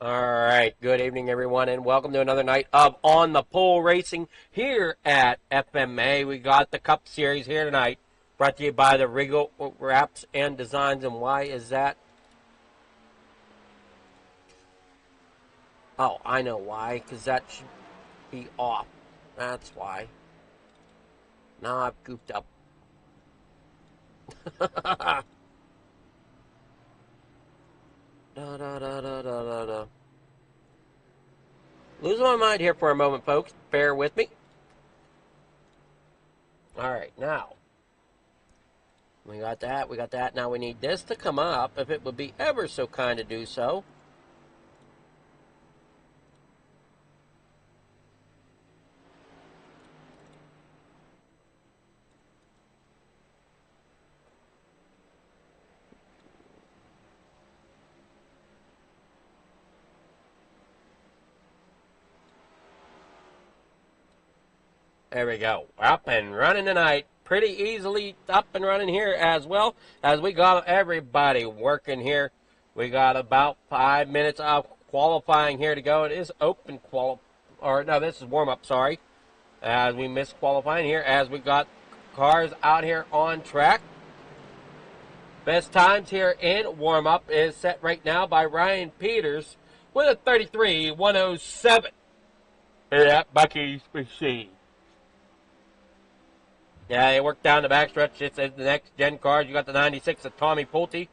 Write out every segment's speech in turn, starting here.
All right, good evening, everyone, and welcome to another night of On the Pole Racing here at FMA. We got the Cup Series here tonight, brought to you by the Regal Wraps and Designs. And why is that? Oh, I know why, because that should be off. That's why. Now I've goofed up. Da, da, da, da, da, da, da. Losing my mind here for a moment, folks. Bear with me. All right, now. We got that, we got that. Now we need this to come up, if it would be ever so kind to do so. There we go. Up and running tonight. Pretty easily up and running here as well as we got everybody working here. We got about 5 minutes of qualifying here to go. It is open this is warm up, sorry. As we missed qualifying here as we got cars out here on track. Best times here in warm up is set right now by Ryan Peters with a 33.107 here at Bucky's Machine. Yeah, they worked down the backstretch. It's the next gen cars. You got the 96 of Tommy Pulte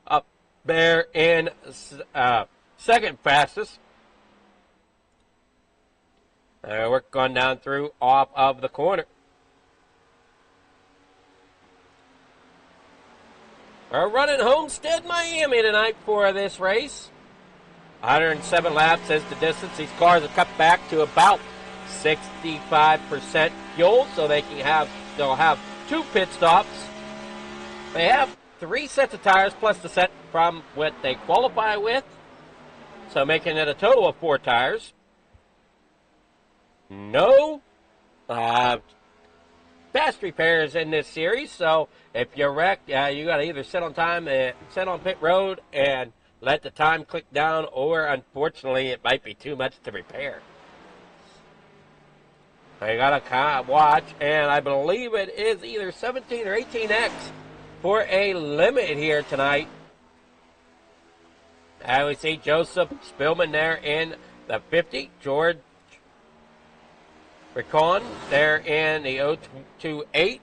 up there in second fastest. Work going down through off of the corner. We're running Homestead, Miami tonight for this race. 107 laps is the distance. These cars are cut back to about 65% fuel, so they'll have 2 pit stops. They have 3 sets of tires plus the set from what they qualify with, so making it a total of 4 tires. No fast repairs in this series, so if you're wrecked, you got to either sit on pit road and let the time click down, or unfortunately it might be too much to repair. I got to watch, and I believe it is either 17 or 18X for a limit here tonight. And we see Joseph Spillman there in the 50. George Recon there in the 028.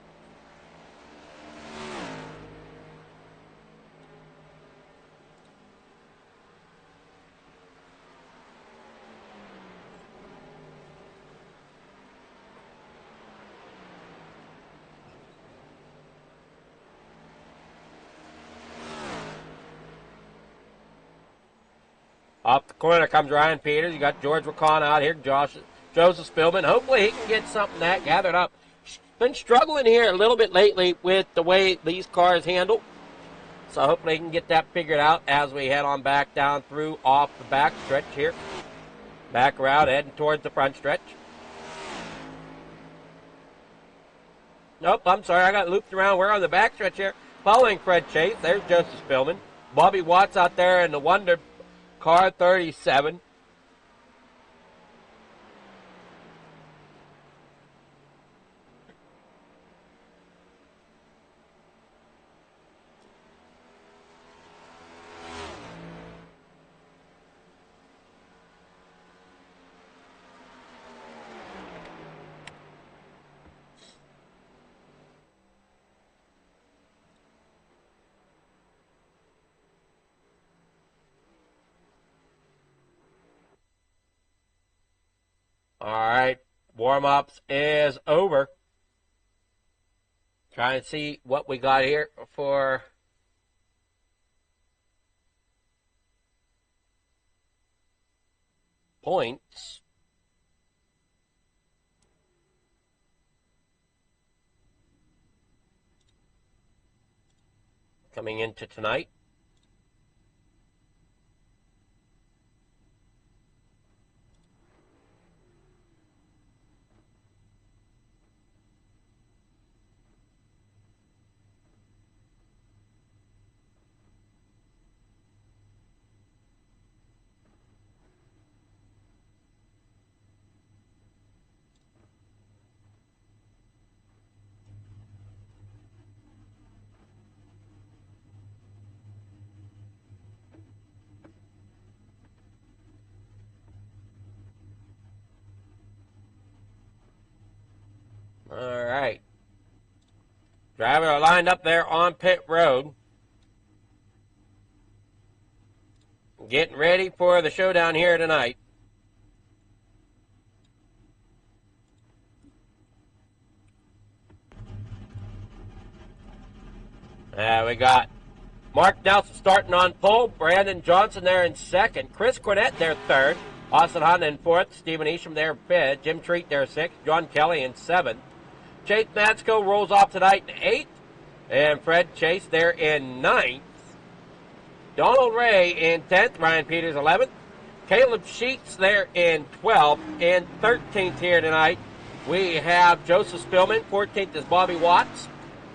Off the corner comes Ryan Peters. You got George Recon out here. Joseph Spillman. Hopefully he can get something that gathered up. Been struggling here a little bit lately with the way these cars handle. So hopefully he can get that figured out as we head on back down through off the back stretch here. Back around, heading towards the front stretch. Nope, I'm sorry. I got looped around. We're on the back stretch here. Following Fred Chase. There's Joseph Spillman. Bobby Watts out there in the Wonder Car 37. All right, warm-ups is over. Trying to see what we got here for points. Coming into tonight. All right. Drivers are lined up there on pit road. Getting ready for the showdown here tonight. We got Mark Nelson starting on pole. Brandon Johnson there in second. Chris Cornett there third. Austin Hunt in fourth. Stephen Isham there fifth. Jim Treat there sixth. John Kelly in seventh. Chase Matsko rolls off tonight in eighth. And Fred Chase there in ninth. Donald Ray in 10th. Ryan Peters 11th. Caleb Sheets there in 12th. And 13th here tonight, we have Joseph Spillman. 14th is Bobby Watts.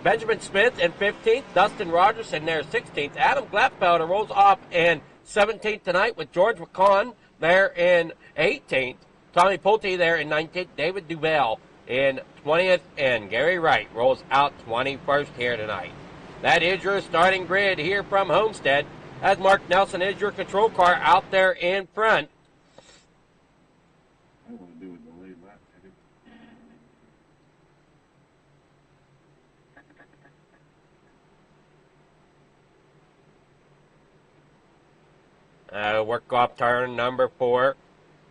Benjamin Smith in 15th. Dustin Rogers in there 16th. Adam Gladfelder rolls off in 17th tonight with George McCon there in 18th. Tommy Pulte there in 19th. David Duval in 20th. And Gary Wright rolls out 21st here tonight. That is your starting grid here from Homestead, as Mark Nelson is your control car out there in front. I want to do with the lead lap ticket. Work off turn number 4.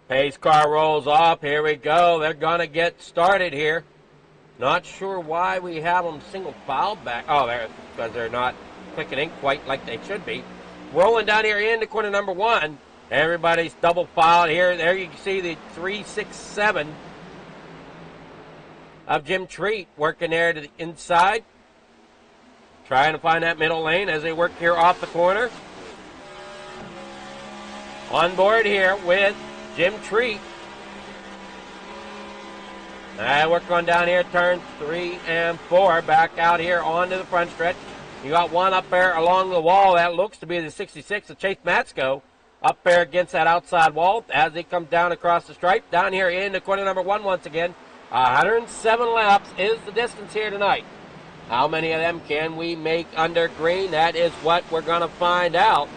Pace car rolls off. Here we go. They're going to get started here. Not sure why we have them single file back. Oh, there, because they're not clicking in quite like they should be. Rolling down here into corner number 1. Everybody's double filed here. There you can see the 367 of Jim Treat working there to the inside. Trying to find that middle lane as they work here off the corner. On board here with Jim Treat. Work on down here, turns 3 and 4. Back out here onto the front stretch. You got one up there along the wall. That looks to be the 66 of Chase Matsko. Up there against that outside wall as he comes down across the stripe. Down here into corner number 1 once again. 107 laps is the distance here tonight. How many of them can we make under green? That is what we're going to find out.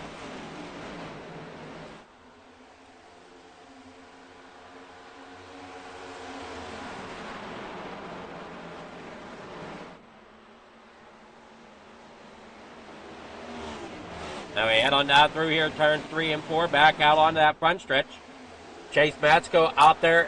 Now we head on down through here, turn 3 and 4, back out onto that front stretch. Chase Matsko out there,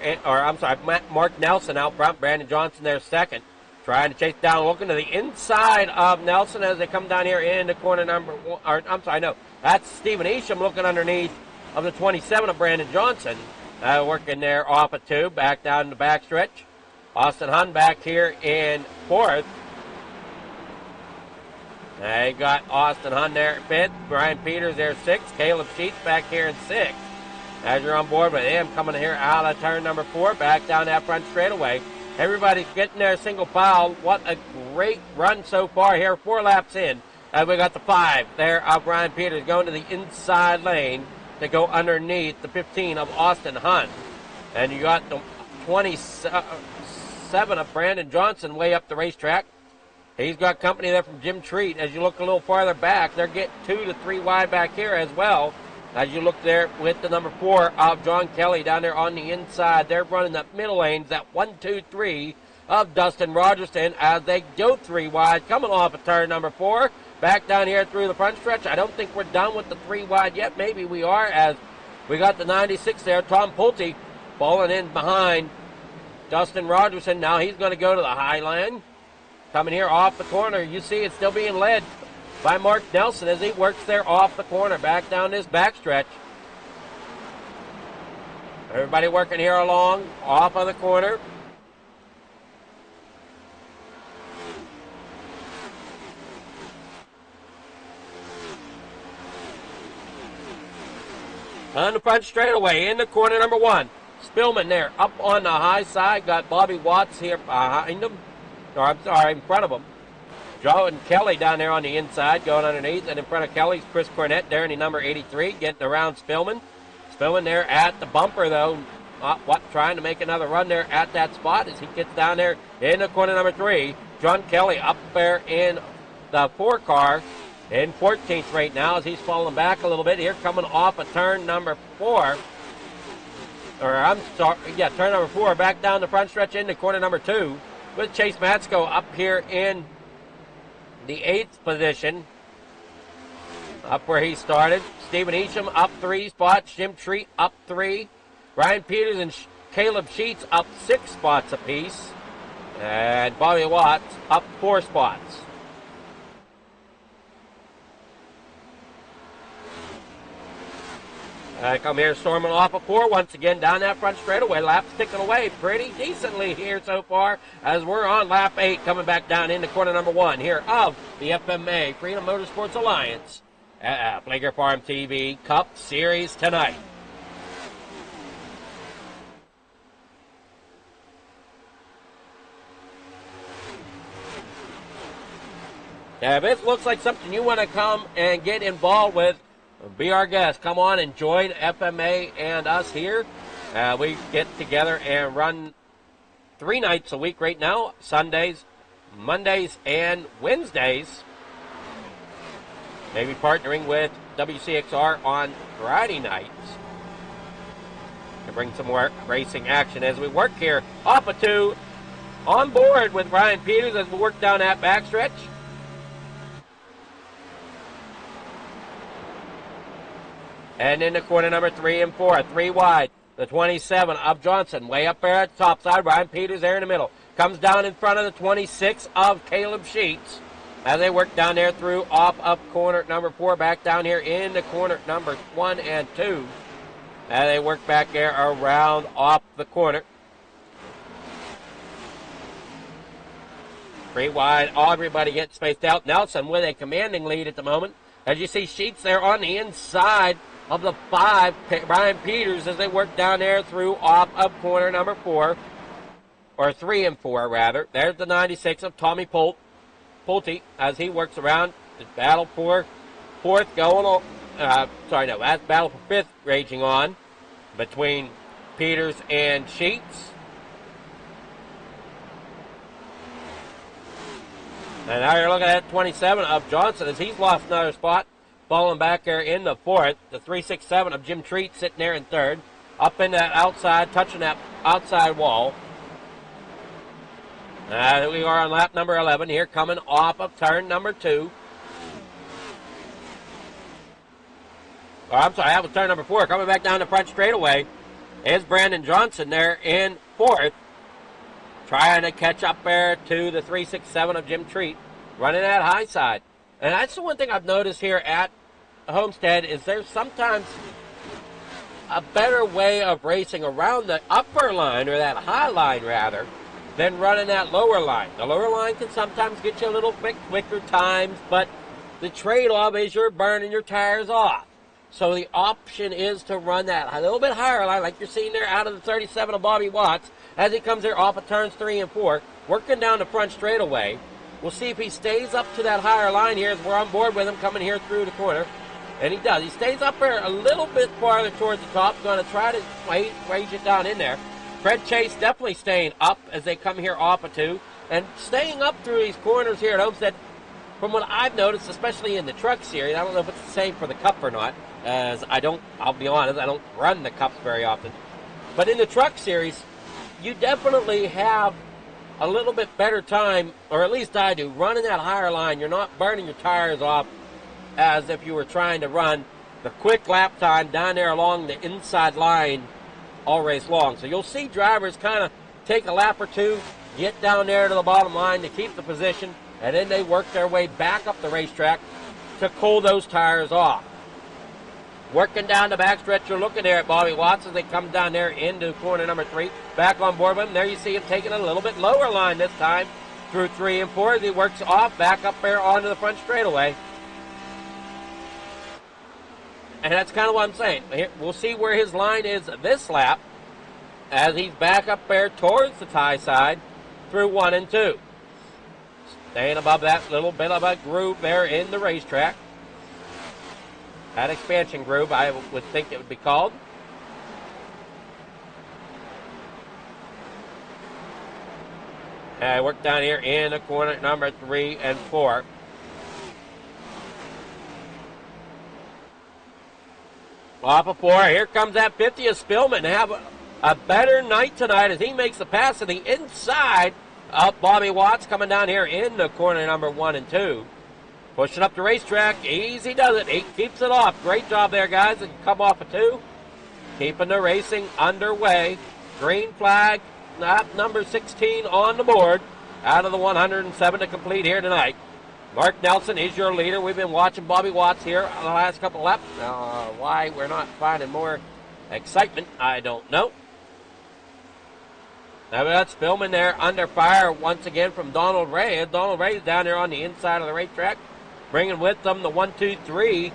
Mark Nelson out front. Brandon Johnson there second. Trying to chase down, looking to the inside of Nelson as they come down here into corner number 1. That's Stephen Isham looking underneath of the 27 of Brandon Johnson. Working there off of 2, back down the back stretch. Austin Hunt back here in 4th. You got Austin Hunt there at 5th. Brian Peters there 6th. Caleb Sheets back here in 6th. As you're on board with him coming here out of turn number 4, back down that front straightaway. Everybody's getting there single file. What a great run so far here. 4 laps in. We got the 5 there of Brian Peters going to the inside lane to go underneath the 15 of Austin Hunt. And you got the 27 of Brandon Johnson way up the racetrack. He's got company there from Jim Treat. As you look a little farther back, they're getting 2 to 3 wide back here as well. As you look there with the number 4 of John Kelly down there on the inside. They're running that middle lanes, that 1, 2, 3 of Dustin Rogerson as they go 3 wide, coming off of turn number 4. Back down here through the front stretch. I don't think we're done with the 3 wide yet. Maybe we are, as we got the 96 there, Tom Pulte, falling in behind Dustin Rogerson. Now he's going to go to the high line. Coming here off the corner, you see it's still being led by Mark Nelson as he works there off the corner, back down this backstretch. Everybody working here along, off of the corner. On the front straightaway, in the corner number 1. Spillman there, up on the high side. Got Bobby Watts here behind him. Or, I'm sorry, in front of him. Joe and Kelly down there on the inside, going underneath. And in front of Kelly's Chris Cornett there in the number 83, getting around Spillman. Spillman there at the bumper, though. Trying to make another run there at that spot as he gets down there in the corner number 3. John Kelly up there in the 4 car. In 14th right now as he's falling back a little bit here, coming off of turn number 4. Turn number 4, back down the front stretch into corner number 2. With Chase Matsko up here in the 8th position. Up where he started. Stephen Easham up 3 spots. Jim Treat up 3. Ryan Peters and Caleb Sheets up 6 spots apiece. And Bobby Watts up 4 spots. Come here storming off of 4 once again down that front straightaway. Lap sticking away pretty decently here so far as we're on lap 8, coming back down into corner number 1 here of the FMA Freedom Motorsports Alliance Flager Farm TV Cup Series tonight. Now, if it looks like something you want to come and get involved with, be our guest. Come on and join FMA and us here. We get together and run 3 nights a week right now. Sundays, Mondays, and Wednesdays. Maybe partnering with WCXR on Friday nights to bring some more racing action as we work here. Off of 2, on board with Ryan Peters as we work down that backstretch. And into corner number 3 and 4, 3 wide. The 27 of Johnson, way up there at the top side. Ryan Peters there in the middle. Comes down in front of the 26 of Caleb Sheets as they work down there through off up corner number 4, back down here into corner number 1 and 2. And they work back there around off the corner. 3 wide, everybody gets spaced out. Nelson with a commanding lead at the moment. As you see Sheets there on the inside of the 5, Ryan Peters, as they work down there through off up corner number 4, or 3 and 4 rather. There's the 96 of Tommy Pulte as he works around. The battle for 4th going on. That's battle for 5th raging on between Peters and Sheets. And now you're looking at 27 of Johnson as he's lost another spot. Falling back there in the 4th. The 367 of Jim Treat sitting there in 3rd. Up in that outside, touching that outside wall. We are on lap number 11 here, coming off of turn number 2. That was turn number 4. Coming back down the front straightaway is Brandon Johnson there in 4th. Trying to catch up there to the 367 of Jim Treat. Running that high side. And that's the one thing I've noticed here at Homestead is there's sometimes a better way of racing around the upper line, or that high line rather, than running that lower line. The lower line can sometimes get you a little bit quicker times, but the trade-off is you're burning your tires off. So the option is to run that a little bit higher line, like you're seeing there out of the 37 of Bobby Watts, as he comes there off of turns 3 and 4, working down the front straightaway. We'll see if he stays up to that higher line here as we're on board with him coming here through the corner. And he does. He stays up there a little bit farther towards the top. Going to try to raise it down in there. Fred Chase definitely staying up as they come here off of 2. And staying up through these corners here at Homestead, from what I've noticed, especially in the truck series, I don't know if it's the same for the Cup or not, as I'll be honest, I don't run the Cups very often. But in the truck series, you definitely have a little bit better time, or at least I do, running that higher line. You're not burning your tires off as if you were trying to run the quick lap time down there along the inside line all race long. So you'll see drivers kind of take a lap or two, get down there to the bottom line to keep the position, and then they work their way back up the racetrack to cool those tires off. Working down the backstretch, you're looking there at Bobby Watts as they come down there into corner number 3. Back on board with him. There you see him taking a little bit lower line this time through 3 and 4 as he works off back up there onto the front straightaway. And that's kind of what I'm saying. We'll see where his line is this lap as he's back up there towards the tie side through 1 and 2. Staying above that little bit of a groove there in the racetrack. That expansion groove, I would think it would be called. And I work down here in the corner number 3 and 4. Off of 4, here comes that 50th Spillman. Have a better night tonight as he makes the pass to the inside of Bobby Watts coming down here in the corner number 1 and 2. Pushing up the racetrack, easy does it. He keeps it off. Great job there, guys. And come off of 2. Keeping the racing underway. Green flag, lap number 16 on the board. Out of the 107 to complete here tonight. Mark Nelson is your leader. We've been watching Bobby Watts here on the last couple of laps. Why we're not finding more excitement, I don't know. Now we got Spillman there under fire once again from Donald Ray. Donald Ray's down there on the inside of the racetrack, bringing with them the 1-2-3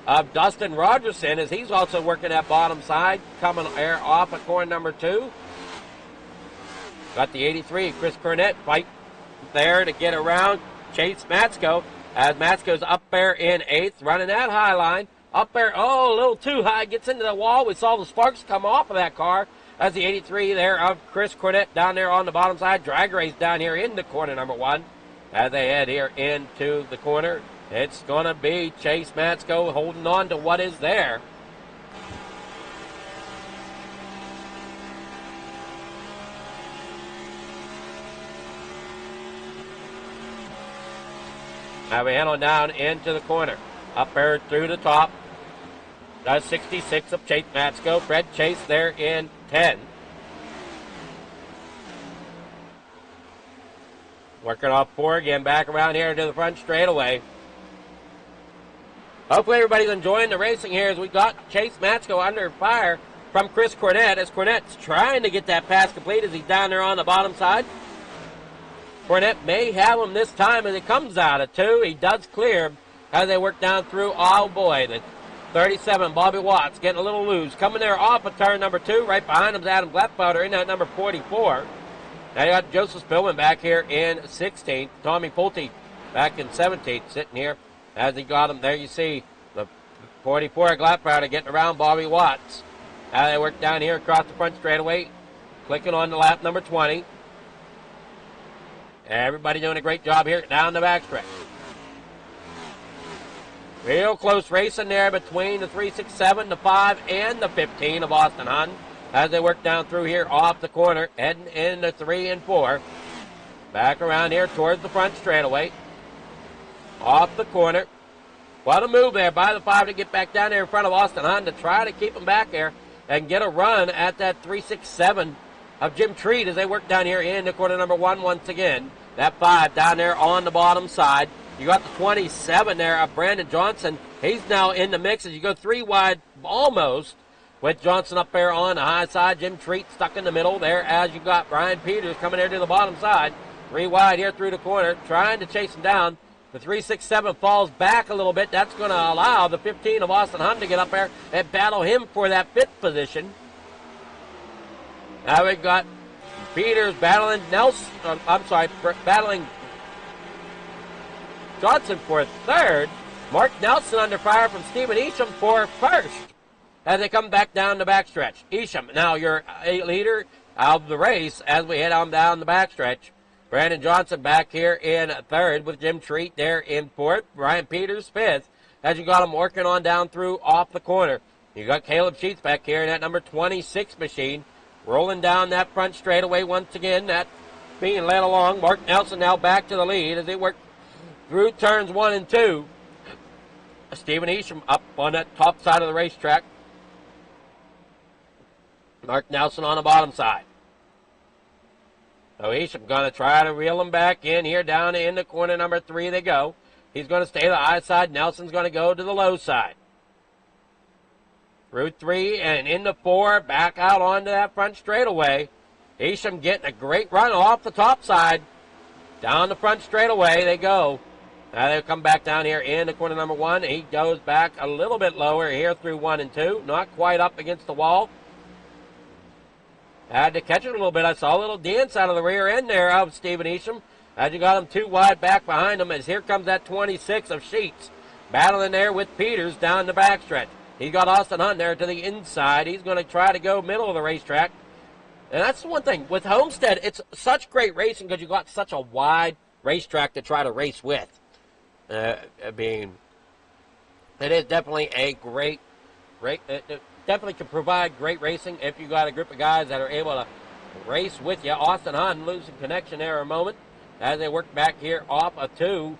of Dustin Rogerson as he's also working that bottom side, coming air off at corner number 2. Got the 83, Chris Cornett, fight there to get around Chase Matsko, as Matsko's up there in 8th, running that high line. Up there, a little too high, gets into the wall. We saw the sparks come off of that car as the 83 there of Chris Cornett down there on the bottom side. Drag race down here into corner number 1. As they head here into the corner, it's going to be Chase Matsko holding on to what is there. Now we head on down into the corner. Up there through the top. That's 66 of Chase Matsko. Fred Chase there in 10. Working off 4 again, back around here to the front straightaway. Hopefully everybody's enjoying the racing here as we got Chase Matsko under fire from Chris Cornett, as Cornett's trying to get that pass complete as he's down there on the bottom side. Cornett may have him this time as he comes out of 2. He does clear as they work down through. Oh boy, the 37, Bobby Watts, getting a little loose. Coming there off of turn number 2. Right behind him is Adam Gladfelder in at number 44. Now you got Joseph Spillman back here in 16th. Tommy Pulte back in 17th, sitting here as he got him. There you see the 44 Gladfelder getting around Bobby Watts. Now they work down here across the front straightaway, clicking on the lap number 20. Everybody doing a great job here down the backstretch. Real close racing there between the 3, 6, 7, the 5, and the 15 of Austin Hunt as they work down through here off the corner, heading into 3 and 4. Back around here towards the front straightaway. Off the corner. What a move there by the 5 to get back down there in front of Austin Hunt to try to keep him back there and get a run at that 3, 6, 7 of Jim Treat as they work down here into corner number 1 once again. That 5 down there on the bottom side. You got the 27 there of Brandon Johnson. He's now in the mix as you go 3 wide almost with Johnson up there on the high side. Jim Treat stuck in the middle there as you got Brian Peters coming there to the bottom side. 3 wide here through the corner, trying to chase him down. The 3, 6, 7 falls back a little bit. That's going to allow the 15 of Austin Hunt to get up there and battle him for that 5th position. Now we've got Peters battling battling Johnson for 3rd. Mark Nelson under fire from Stephen Isham for 1st as they come back down the backstretch. Isham, now your leader of the race as we head on down the backstretch. Brandon Johnson back here in 3rd with Jim Treat there in 4th. Brian Peters 5th as you got him working on down through off the corner. You got Caleb Sheets back here in that number 26 machine. Rolling down that front straightaway once again. That being led along. Mark Nelson now back to the lead as they work through turns 1 and 2. Stephen Isham up on that top side of the racetrack. Mark Nelson on the bottom side. So Isham going to try to reel him back in here down in the corner number 3 they go. He's going to stay to the high side. Nelson's going to go to the low side. Through 3 and into 4, back out onto that front straightaway. Isham getting a great run off the top side. Down the front straightaway they go. Now they'll come back down here in the corner number 1. He goes back a little bit lower here through 1 and 2. Not quite up against the wall. Had to catch it a little bit. I saw a little dance out of the rear end there of Stephen Isham. As you got him too wide back behind him, as here comes that 26 of Sheets. Battling there with Peters down the backstretch. He's got Austin Hunt there to the inside. He's going to try to go middle of the racetrack. And that's the one thing. With Homestead, it's such great racing because you got such a wide racetrack to try to race with. It is definitely a great it definitely can provide great racing if you got a group of guys that are able to race with you. Austin Hunt losing connection there a moment as they work back here off of 2.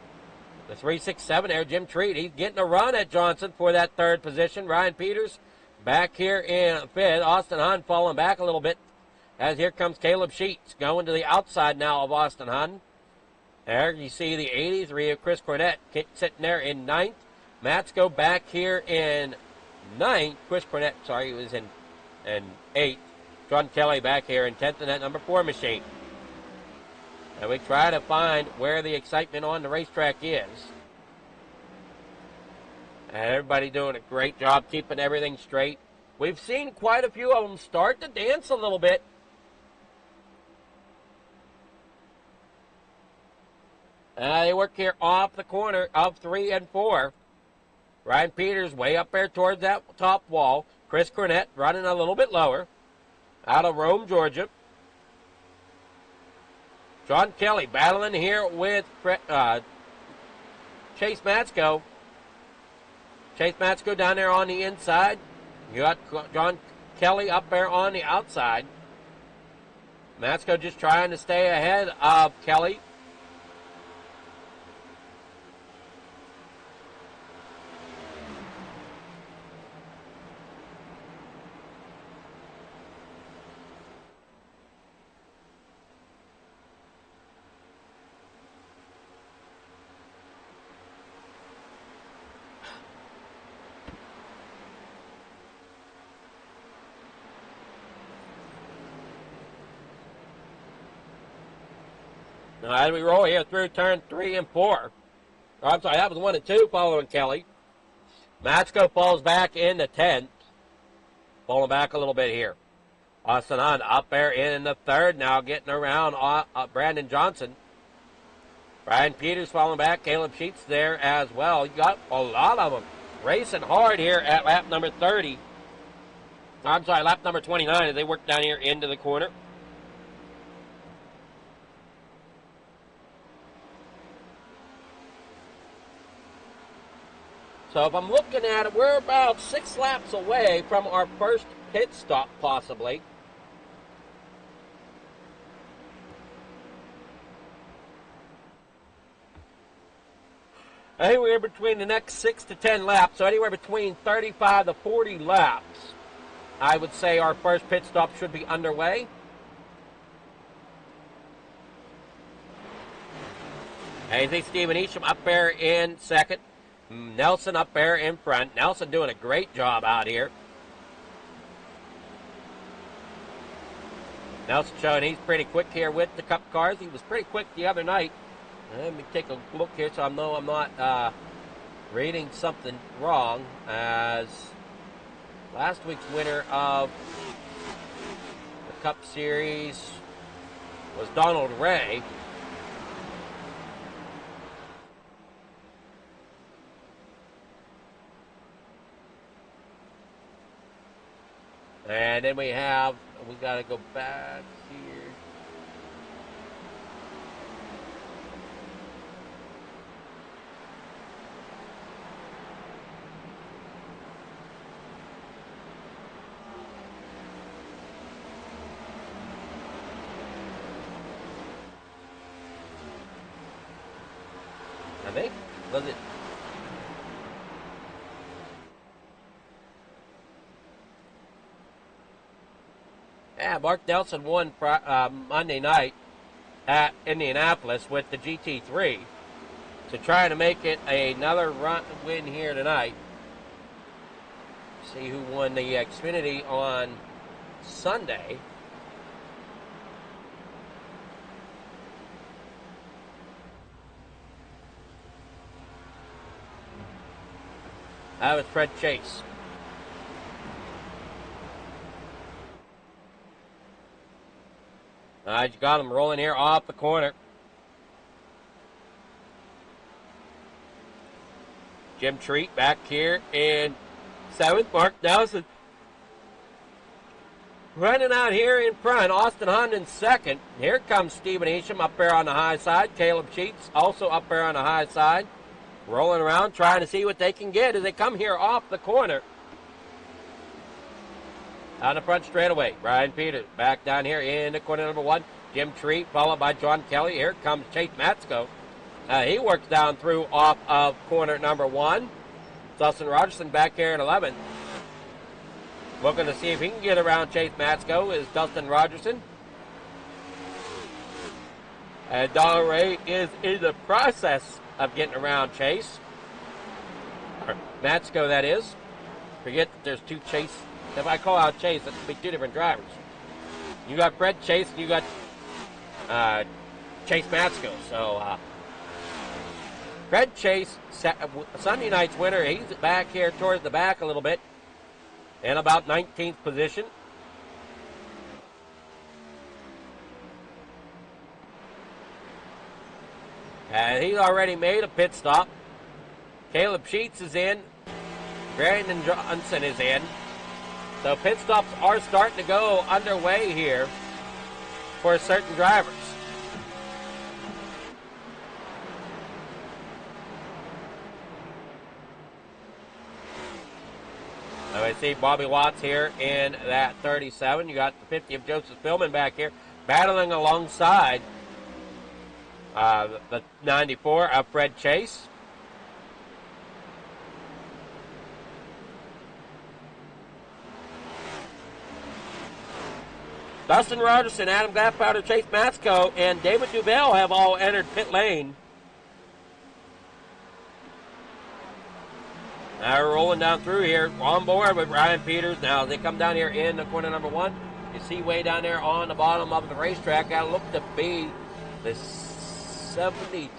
The 3-6-7 there, Jim Treat. He's getting a run at Johnson for that 3rd position. Ryan Peters back here in 5th. Austin Hunt falling back a little bit as here comes Caleb Sheets going to the outside now of Austin Hunt. There you see the 83 of Chris Cornett sitting there in 9th. Matsko back here in 9th. Chris Cornett, sorry, he was in 8th. John Kelly back here in 10th in that number 4 machine. And we try to find where the excitement on the racetrack is. And everybody doing a great job keeping everything straight. We've seen quite a few of them start to dance a little bit. They work here off the corner of 3 and 4. Ryan Peters way up there towards that top wall. Chris Cornett running a little bit lower. Out of Rome, Georgia. John Kelly battling here with Chase Matsko. Chase Matsko down there on the inside. You got John Kelly up there on the outside. Matsko just trying to stay ahead of Kelly. Now, as we roll here through turn 3 and 4. Oh, I'm sorry, that was 1 and 2 following Kelly. Matsko falls back into 10th. Falling back a little bit here. Austin Hunt up there in the 3rd now, getting around Brandon Johnson. Brian Peters falling back. Caleb Sheets there as well. You got a lot of them racing hard here at lap number 30. I'm sorry, lap number 29 as they work down here into the corner. So if I'm looking at it, we're about 6 laps away from our first pit stop, possibly. Anywhere between the next 6 to 10 laps, so anywhere between 35 to 40 laps, I would say our first pit stop should be underway. And you see Stephen Isham up there in 2nd. Nelson up there in front. Nelson doing a great job out here. Nelson showing he's pretty quick here with the Cup cars. He was pretty quick the other night. Let me take a look here so I know I'm not reading something wrong. As last week's winner of the Cup Series was Donald Ray. And then we got to go back here. I think, was it? Yeah, Mark Nelson won Monday night at Indianapolis with the GT3. So trying to make it another win here tonight. See who won the Xfinity on Sunday. That was Fred Chase. You got him rolling here off the corner. Jim Treat back here in 7th. Mark Nelson running out here in front. Austin Hunt in 2nd. Here comes Stephen Isham up there on the high side. Caleb Sheets also up there on the high side. Rolling around trying to see what they can get as they come here off the corner. On the front straightaway, Ryan Peters back down here in the corner number 1. Jim Treat followed by John Kelly. Here comes Chase Matsko. He works down through off of corner number 1. Dustin Rogerson back here in 11th. Looking to see if he can get around Chase Matsko is Dustin Rogerson. And Donald Ray is in the process of getting around Chase. Or Matsko, that is. Forget that there's 2 Chase. If I call out Chase, that could be 2 different drivers. You got Fred Chase and you got Chase Matsko. So, Fred Chase, Sunday night's winner, he's back here towards the back a little bit. In about 19th position. And he's already made a pit stop. Caleb Sheets is in. Brandon Johnson is in. So pit stops are starting to go underway here for certain drivers. So I see Bobby Watts here in that 37. You got the 50 of Joseph Spillman back here battling alongside the 94 of Fred Chase. Dustin Rogerson, Adam Glaspowder, Chase Matsko, and David Duvall have all entered pit lane. Now we're rolling down through here, on board with Ryan Peters. Now as they come down here in the corner number 1, you see way down there on the bottom of the racetrack, that look to be the 73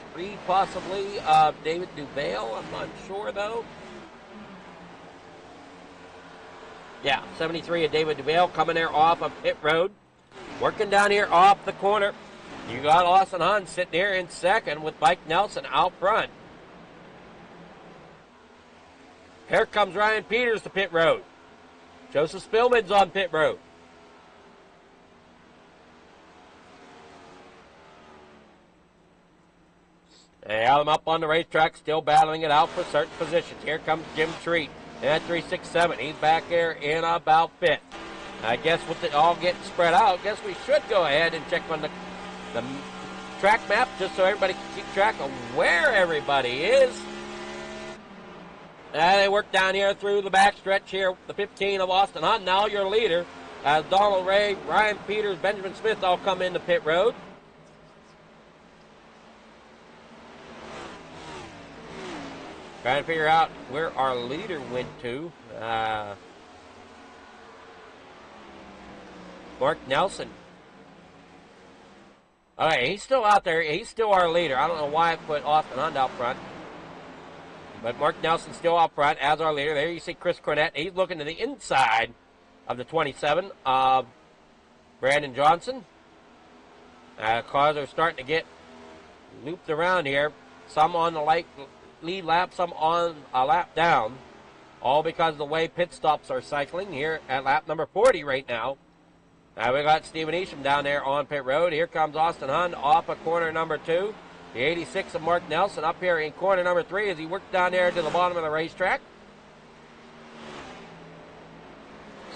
possibly of David Duvall. I'm not sure though. Yeah, 73 of David Duvall coming there off of pit road. Working down here off the corner. You got Austin Hunt sitting here in 2nd with Mike Nelson out front. Here comes Ryan Peters to pit road. Joseph Spillman's on pit road. They have him up on the racetrack, still battling it out for certain positions. Here comes Jim Treat at 367. He's back there in about 5th. I guess with it all getting spread out, I guess we should go ahead and check on the track map just so everybody can keep track of where everybody is. They work down here through the back stretch here, the 15 of Austin Hunt. Now your leader, as Donald Ray, Ryan Peters, Benjamin Smith all come into pit road. Trying to figure out where our leader went to. Mark Nelson. All right, he's still out there. He's still our leader. I don't know why I put Austin Hunt out front. But Mark Nelson's still out front as our leader. There you see Chris Cornett. He's looking to the inside of the 27 of Brandon Johnson. Cars are starting to get looped around here. Some on the lead lap, some on a lap down. All because of the way pit stops are cycling here at lap number 40 right now. Now we got Stephen Isham down there on pit road. Here comes Austin Hunt off of corner number 2. The 86 of Mark Nelson up here in corner number 3 as he worked down there to the bottom of the racetrack.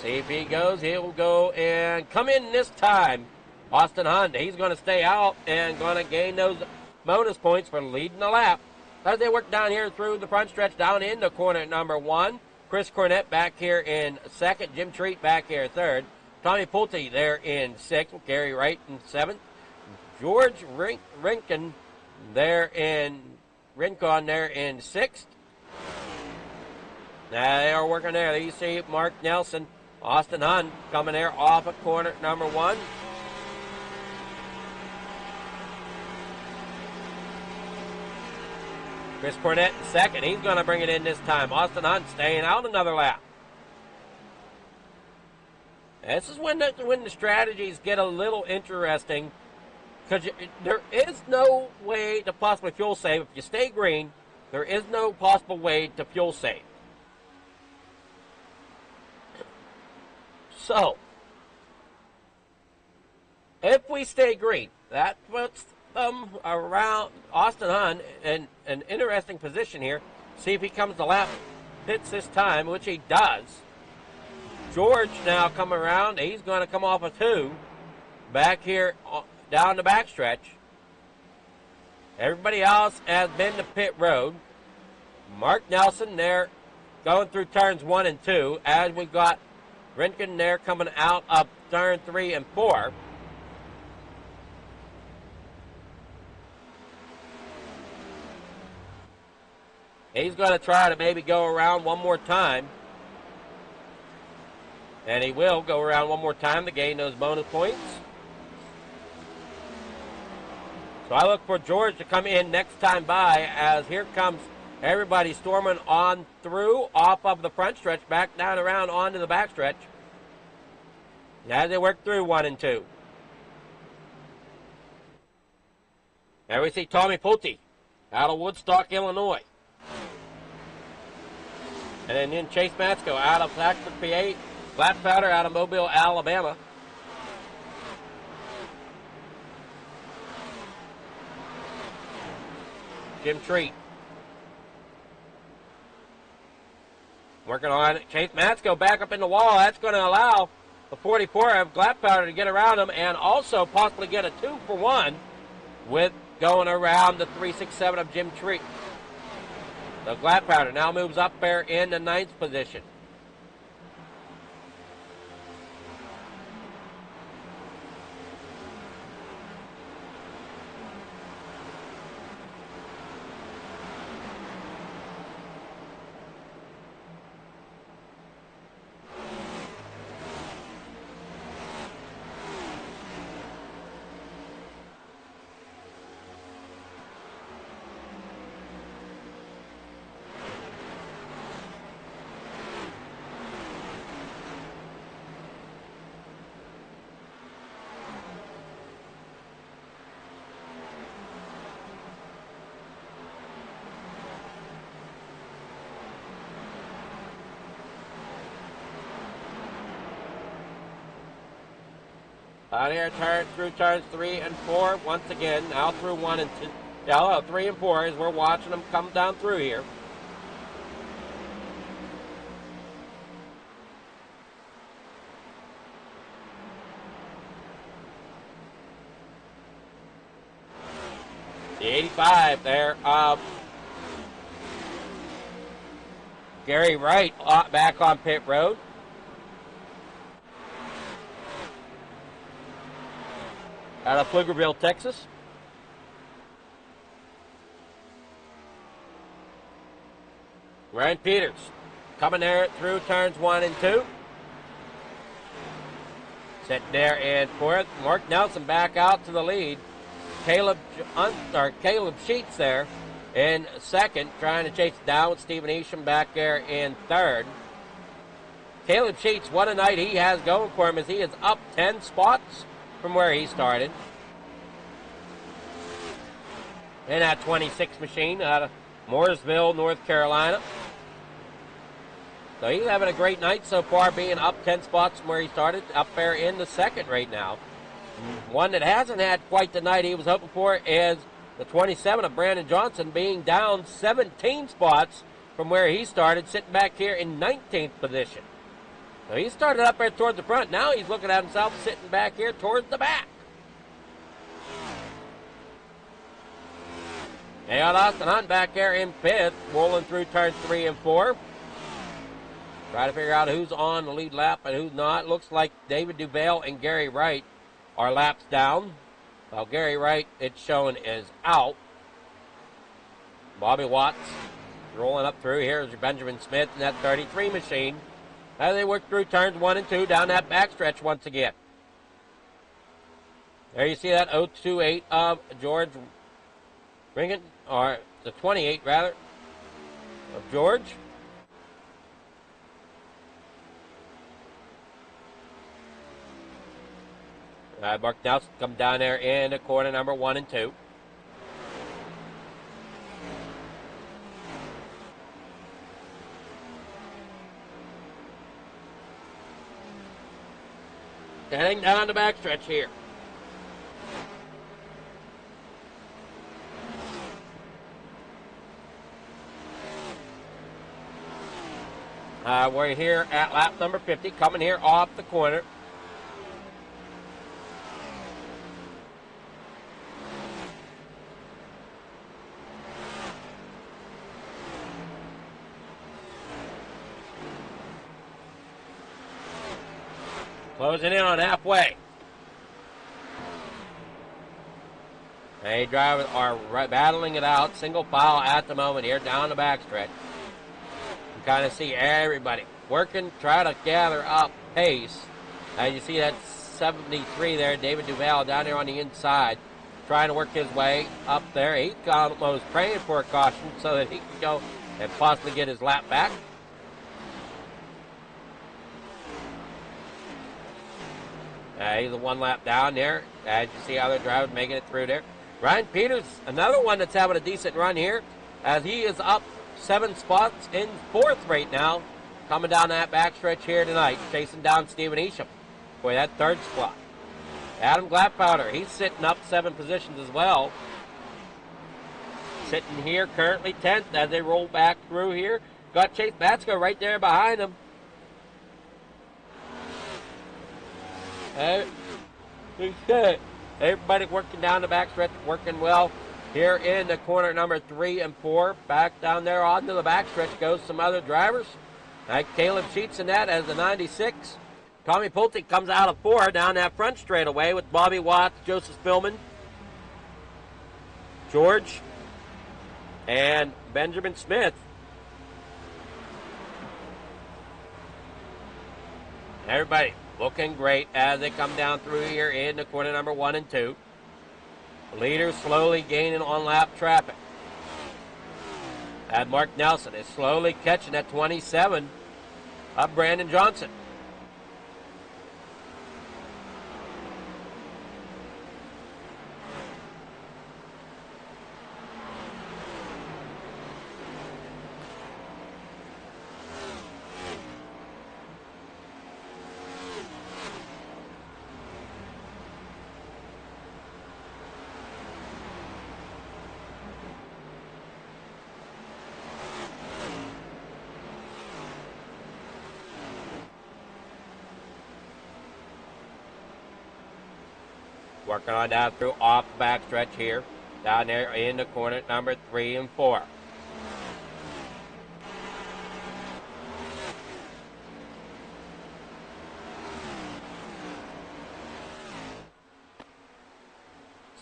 See if he goes. He'll go and come in this time. Austin Hunt, he's going to stay out and going to gain those bonus points for leading the lap. As they work down here through the front stretch down into corner number 1. Chris Cornett back here in 2nd. Jim Treat back here 3rd. Tommy Pulte there in 6th, with Gary Wright in 7th. George Rincon there in 6th. Now they are working there. You see Mark Nelson, Austin Hunt coming there off at corner number 1. Chris Cornett in 2nd. He's going to bring it in this time. Austin Hunt staying out another lap. This is when the strategies get a little interesting, because there is no way to possibly fuel save. If you stay green, there is no possible way to fuel save. So, if we stay green, that puts them around Austin Hunt in an interesting position here. See if he comes to lap hits this time, which he does. George now coming around. He's going to come off a 2 back here down the backstretch. Everybody else has been to pit road. Mark Nelson there going through turns 1 and 2, as we've got Rincon there coming out of turn 3 and 4. He's going to try to maybe go around one more time. And he will go around one more time to gain those bonus points. So I look for George to come in next time by, as here comes everybody storming on through off of the front stretch, back down around onto the back stretch, as they work through 1 and 2. There we see Tommy Pulte out of Woodstock, Illinois. And then Chase Matsko out of Blacksburg, PA. Black Powder out of Mobile, Alabama. Jim Treat working on it. Chase Matsko back up in the wall. That's going to allow the 44 of Black Powder to get around him, and also possibly get a 2-for-1 with going around the 367 of Jim Treat. So Black Powder now moves up there in the 9th position. Out here, through turns 3 and 4, once again, now through 1 and 2. Yeah, 3 and 4 as we're watching them come down through here. The 85 there of Gary Wright back on pit road. Out of Pflugerville, Texas. Ryan Peters coming there through turns 1 and 2. Sitting there in 4th. Mark Nelson back out to the lead. Caleb Sheets there in 2nd, trying to chase down with Stephen Isham back there in 3rd. Caleb Sheets, what a night he has going for him, as he is up 10 spots from where he started. In that 26 machine out of Mooresville, North Carolina. So he's having a great night so far, being up 10 spots from where he started, up there in the 2nd right now. One that hasn't had quite the night he was hoping for is the 27 of Brandon Johnson, being down 17 spots from where he started, sitting back here in 19th position. So he started up there towards the front. Now he's looking at himself sitting back here towards the back. And Austin Hunt back there in 5th, rolling through turns 3 and 4. Try to figure out who's on the lead lap and who's not. Looks like David Duval and Gary Wright are laps down. Well, Gary Wright, it's showing, is out. Bobby Watts rolling up through. Here's Benjamin Smith in that 33 machine as they work through turns 1 and 2 down that backstretch once again. There you see that 028 of George Ringen, or the 28 rather, of George. Mark Nelson come down there in the corner number 1 and 2. Heading down the backstretch here. We're here at lap number 50, coming here off the corner. Closing in on halfway. They drivers are battling it out, single file at the moment here down the backstretch. You kind of see everybody working, try to gather up pace. As you see that 73 there, David Duval down there on the inside, trying to work his way up there. He's almost praying for a caution so that he can go and possibly get his lap back. He's a 1 lap down there. As you see other drivers making it through there. Ryan Peters, another one that's having a decent run here, as he is up 7 spots in 4th right now, coming down that backstretch here tonight, chasing down Stephen Isham for that 3rd spot. Adam Gladpowder, he's sitting up 7 positions as well. Sitting here currently 10th as they roll back through here. Got Chase Batsko right there behind him. Everybody working down the backstretch, working well. Here in the corner number 3 and 4. Back down there onto the backstretch goes some other drivers. Like Caleb Sheets in that as the 96. Tommy Pulte comes out of 4 down that front straightaway with Bobby Watts, Joseph Spillman, George, and Benjamin Smith. Everybody looking great as they come down through here in the corner number 1 and 2. The leaders slowly gaining on lap traffic. And Mark Nelson is slowly catching that 27 of Brandon Johnson. Working on down through off the backstretch here. Down there in the corner number 3 and 4.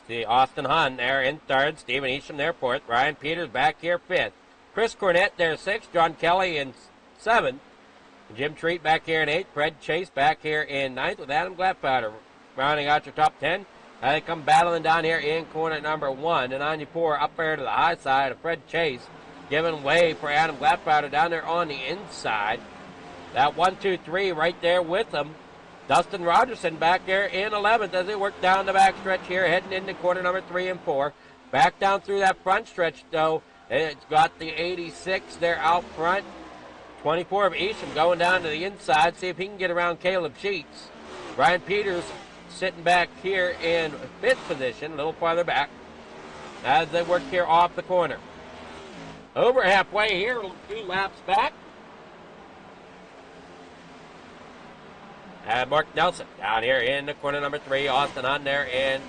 See Austin Hahn there in 3rd. Stephen Isham there 4th. Ryan Peters back here 5th. Chris Cornett there 6th. John Kelly in 7th. Jim Treat back here in 8th. Fred Chase back here in 9th with Adam Gladpowder rounding out your top 10. They come battling down here in corner number 1. The 94 up there to the high side of Fred Chase, giving way for Adam Gladpowder down there on the inside. That 1, 2, 3 right there with them. Dustin Rogerson back there in 11th as they work down the back stretch here, heading into corner number 3 and 4. Back down through that front stretch, though, it's got the 86 there out front. 24 of Isham going down to the inside, see if he can get around Caleb Sheets. Ryan Peters sitting back here in 5th position, a little farther back, as they work here off the corner. Over halfway here, 2 laps back. And Mark Nelson down here in the corner number 3. Austin on there in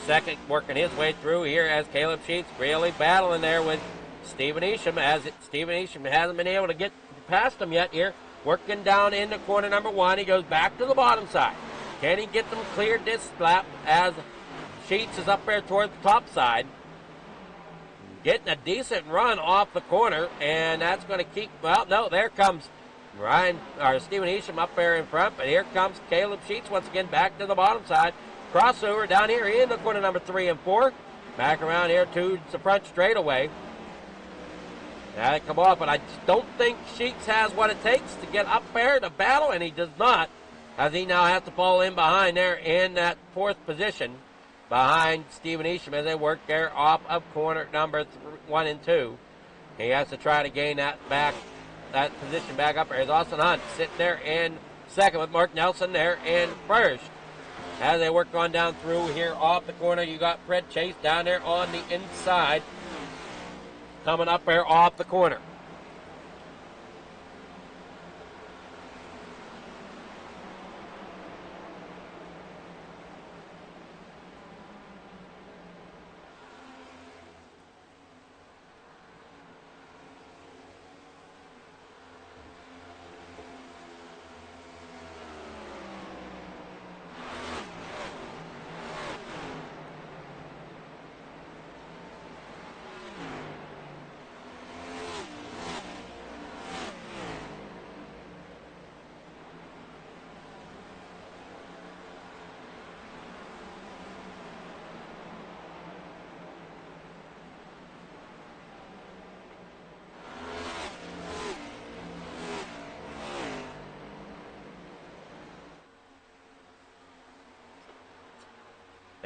2nd, working his way through here as Caleb Sheets really battling there with Stephen Isham, Stephen Isham hasn't been able to get past him yet here. Working down into corner number 1. He goes back to the bottom side. Can he get them cleared this lap as Sheets is up there toward the top side? Getting a decent run off the corner, and that's going to keep, well, no, there comes Stephen Isham up there in front, but here comes Caleb Sheets once again back to the bottom side. Crossover down here in the corner number 3 and 4. Back around here to the front straightaway. Now they come off, but I just don't think Sheets has what it takes to get up there to battle, and he does not, as he now has to fall in behind there in that 4th position behind Stephen Isham as they work there off of corner number 1 and 2. He has to try to gain that position back up there. There's Austin Hunt sitting there in 2nd with Mark Nelson there in 1st. As they work on down through here off the corner, you got Fred Chase down there on the inside, coming up there off the corner.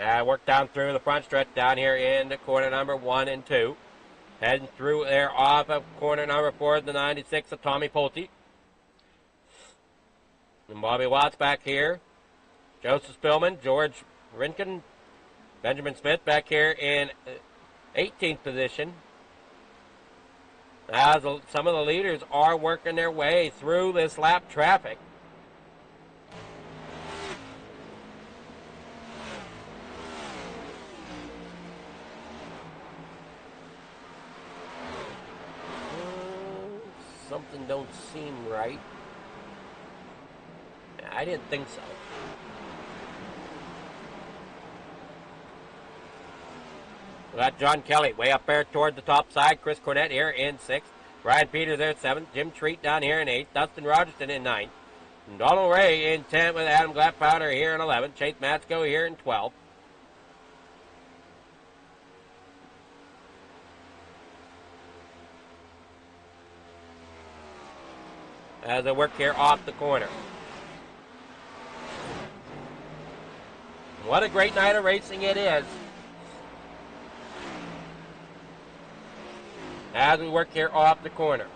I work down through the front stretch down here in the corner number 1 and 2. Heading through there off of corner number 4, the 96 of Tommy Pulte. And Bobby Watts back here. Joseph Spillman, George Rinkin, Benjamin Smith back here in 18th position. As some of the leaders are working their way through this lap traffic. Something don't seem right. I didn't think so. We got John Kelly way up there toward the top side. Chris Cornett here in 6th. Ryan Peters there 7th. Jim Treat down here in 8th. Dustin Rogerston in 9th. And Donald Ray in 10th with Adam Gladpowder here in 11th. Chase Matsko here in 12th. As they work here off the corner. What a great night of racing it is. As we work here off the corner.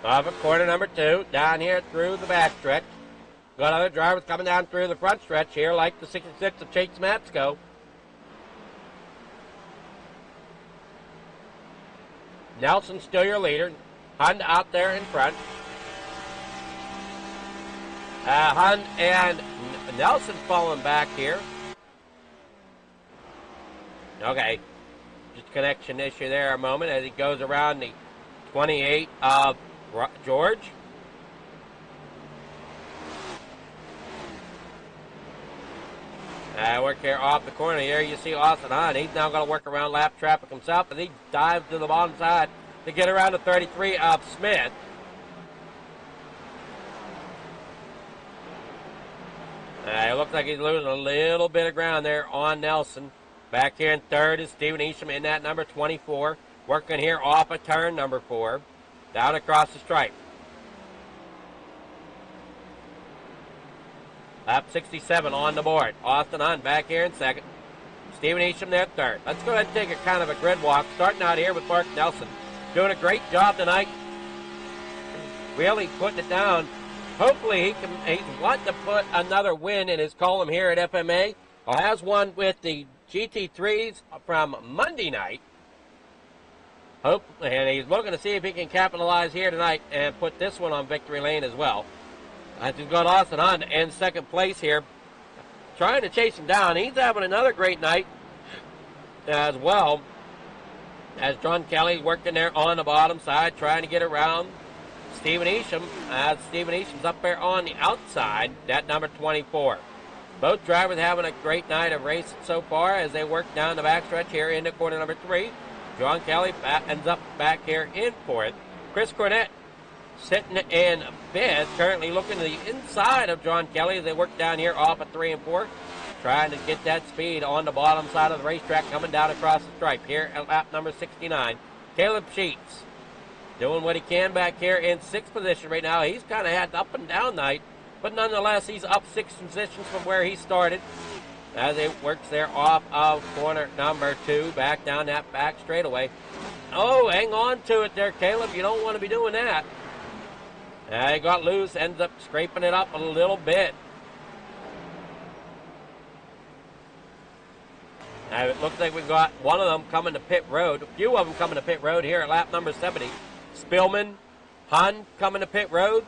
Off at corner number 2, down here through the back stretch. Got other drivers coming down through the front stretch here, like the 66 of Chase Matsko. Nelson still your leader. Hunt out there in front. Hunt and Nelson falling back here. Okay. Just connection issue there a moment as he goes around the 28 of George. Work here off the corner here. You see Austin Hunt. He's now going to work around lap traffic himself, and he dives to the bottom side to get around the 33 of Smith. It looks like he's losing a little bit of ground there on Nelson. Back here in 3rd is Stephen Isham in that number 24. working here off of turn number 4, down across the stripe. Lap 67 on the board. Austin Hunt back here in second. Stephen Easham there third. Let's go ahead and take a kind of a grid walk, starting out here with Mark Nelson. Doing a great job tonight. Really putting it down. Hopefully he's wanting to put another win in his column here at FMA. Or has one with the GT3s from Monday night. And he's looking to see if he can capitalize here tonight and put this one on victory lane as well. As we've got Austin Hunt in second place here, trying to chase him down. He's having another great night as well, as John Kelly's working there on the bottom side, trying to get around Stephen Easham, as Stephen Easham's up there on the outside, that number 24. Both drivers having a great night of racing so far as they work down the backstretch here into corner number 3. John Kelly ends up back here in fourth. Chris Cornett sitting in fifth, currently looking to the inside of John Kelly as they work down here off of 3 and 4, trying to get that speed on the bottom side of the racetrack coming down across the stripe here at lap number 69. Caleb Sheets doing what he can back here in 6th position right now. He's kind of had an up and down night, but nonetheless he's up 6 positions from where he started as he works there off of corner number 2, back down that back straightaway. Oh, hang on to it there, Caleb. You don't want to be doing that. He got loose, ends up scraping it up a little bit. Now it looks like we've got one of them coming to pit road, a few of them coming to pit road here at lap number 70. Spillman, Hun coming to pit road.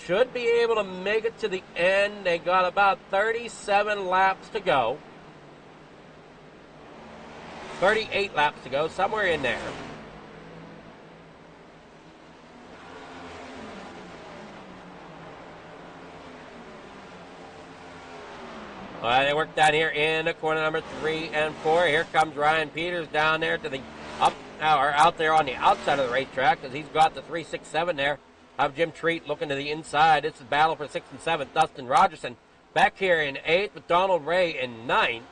Should be able to make it to the end. They got about 37 laps to go. 38 laps to go, somewhere in there. They work down here in the corner number 3 and 4. Here comes Ryan Peters down there to the out there on the outside of the racetrack, as he's got the 3, 6, 7 there. Have Jim Treat looking to the inside. It's a battle for 6th and 7th. Dustin Rogerson back here in 8th with Donald Ray in 9th.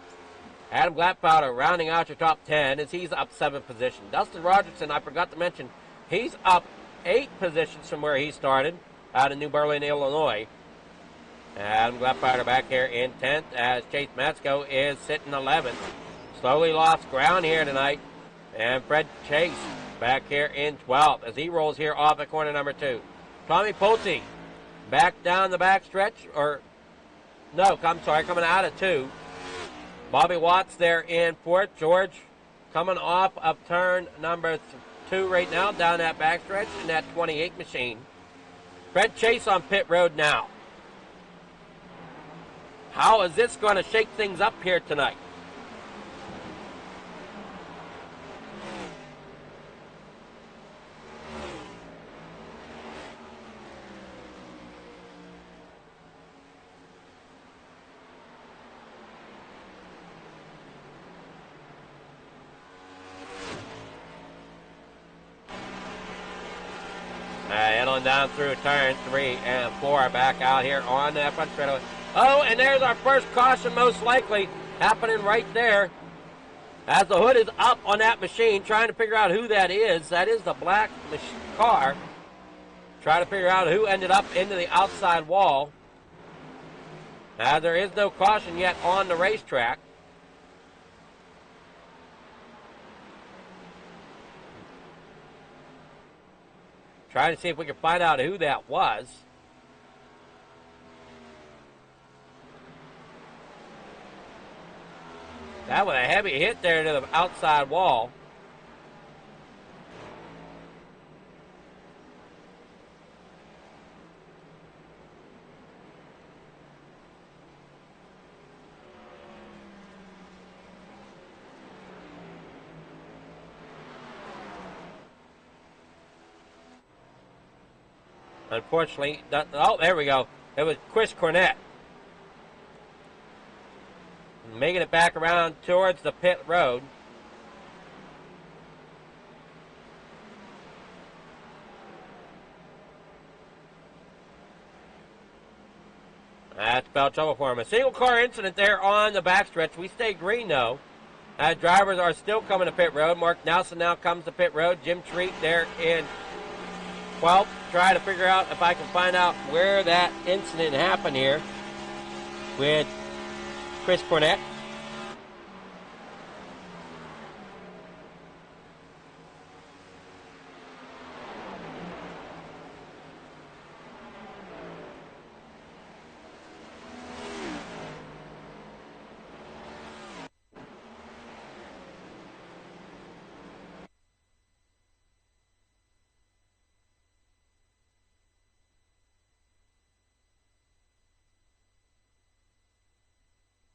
Adam Gladpowder rounding out your top 10 as he's up 7th position. Dustin Rogerson, I forgot to mention, he's up 8 positions from where he started out of New Berlin, Illinois. Adam Gladpowder back here in 10th as Chase Matsko is sitting 11th. Slowly lost ground here tonight. And Fred Chase back here in 12th as he rolls here off at corner number 2. Tommy Pulte back down the back stretch, coming out of 2. Bobby Watts there in 4th. George coming off of turn number 2 right now down that back stretch in that 28 machine. Fred Chase on pit road now. How is this going to shake things up here tonight? Head on down through turn 3 and 4, back out here on that front straightaway. Oh, and there's our first caution, most likely happening right there. As the hood is up on that machine, trying to figure out who that is. That is the black car. Trying to figure out who ended up into the outside wall. There is no caution yet on the racetrack. Trying to see if we can find out who that was. That was a heavy hit there to the outside wall. Unfortunately, oh, there we go. It was Chris Cornett. Making it back around towards the pit road. That spelled trouble for him. A single car incident there on the backstretch. We stay green though. Drivers are still coming to pit road. Mark Nelson now comes to pit road. Jim Treat there in 12th. Try to figure out if I can find out where that incident happened here with Chris Cornett.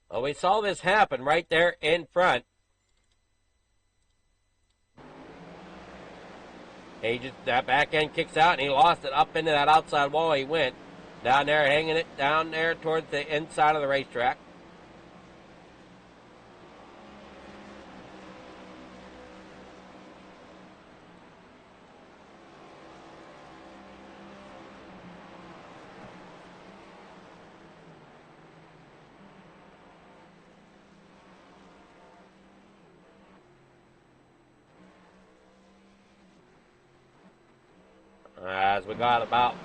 Well, we saw this happen right there in front. He just, that back end kicks out, and he lost it up into that outside wall. He went down there, hanging it down there towards the inside of the racetrack. As we got about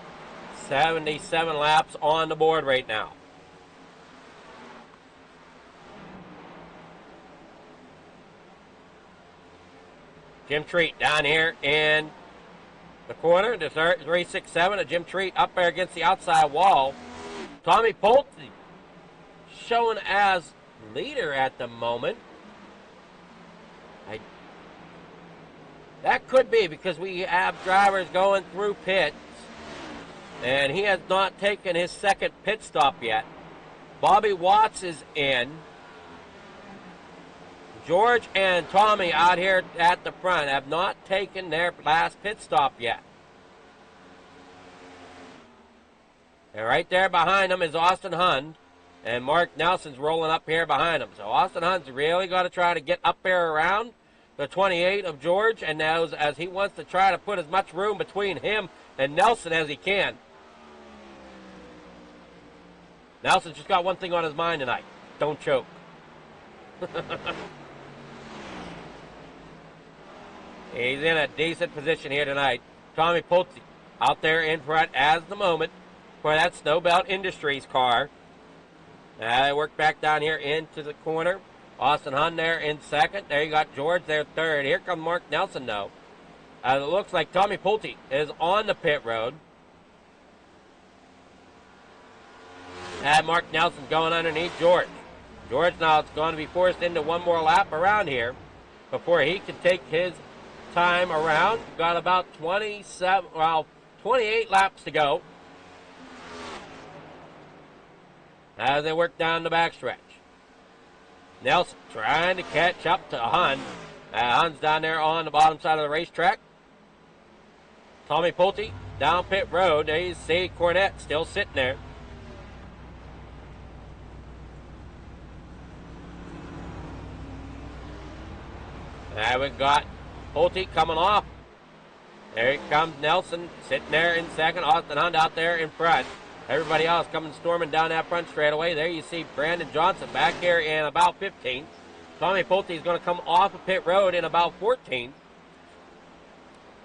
77 laps on the board right now. Jim Treat down here in the corner. The 367 of Jim Treat up there against the outside wall. Tommy Pulte shown as leader at the moment. That could be because we have drivers going through pits, and he has not taken his second pit stop yet. Bobby Watts is in. George and Tommy out here at the front have not taken their last pit stop yet. And right there behind them is Austin Hund, and Mark Nelson's rolling up here behind him. So Austin Hund's really got to try to get up there around the 28 of George, and now as he wants to try to put as much room between him and Nelson as he can. Nelson's just got one thing on his mind tonight: don't choke. He's in a decent position here tonight. Tommy Pulte out there in front as the moment for that Snowbelt Industries car. Now they work back down here into the corner. Austin Hund there in second. There you got George there third. Here comes Mark Nelson, though. It looks like Tommy Pulte is on the pit road. And Mark Nelson going underneath George. George now is going to be forced into one more lap around here before he can take his time around. Got about 28 laps to go as they work down the backstretch. Nelson trying to catch up to Hund. Hund's down there on the bottom side of the racetrack. Tommy Pulte down pit road. There you see Cornett still sitting there. Now we've got Pulte coming off. There comes Nelson sitting there in second. Austin Hund out there in front. Everybody else coming storming down that front straightaway. There you see Brandon Johnson back here in about 15th. Tommy Pulte is going to come off of pit road in about 14th.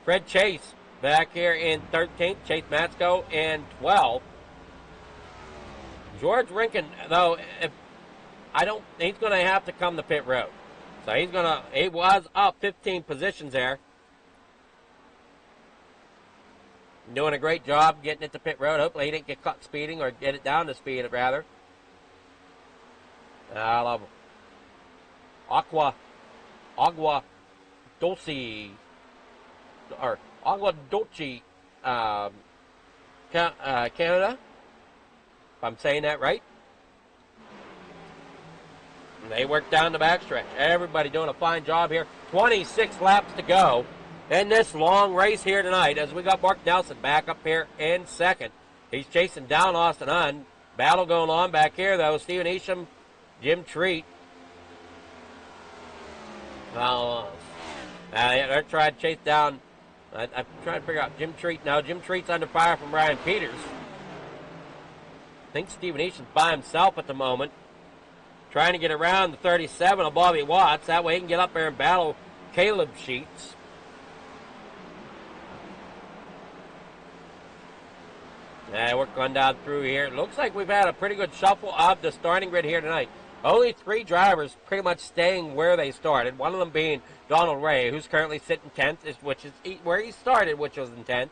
Fred Chase back here in 13th. Chase Matsko in 12th. George Rinkin, though, he's going to have to come to pit road. So he was up 15 positions there. Doing a great job getting it to pit road. Hopefully he didn't get caught speeding or get it down to speed, rather. I love him. Agua Dulce, or Agua Dulce, Canada, if I'm saying that right. And they work down the backstretch. Everybody doing a fine job here. 26 laps to go in this long race here tonight as we got Mark Nelson back up here in second. He's chasing down Austin Hund. Battle going on back here, though. Stephen Isham, Jim Treat. They're trying to chase down. I'm trying to figure out Jim Treat now. Jim Treat's under fire from Ryan Peters. I think Stephen Isham's by himself at the moment. trying to get around the 37 of Bobby Watts. That way he can get up there and battle Caleb Sheets. And we're going down through here. It looks like we've had a pretty good shuffle of the starting grid here tonight. Only 3 drivers pretty much staying where they started. One of them being Donald Ray, who's currently sitting 10th, which is where he started, which was in 10th.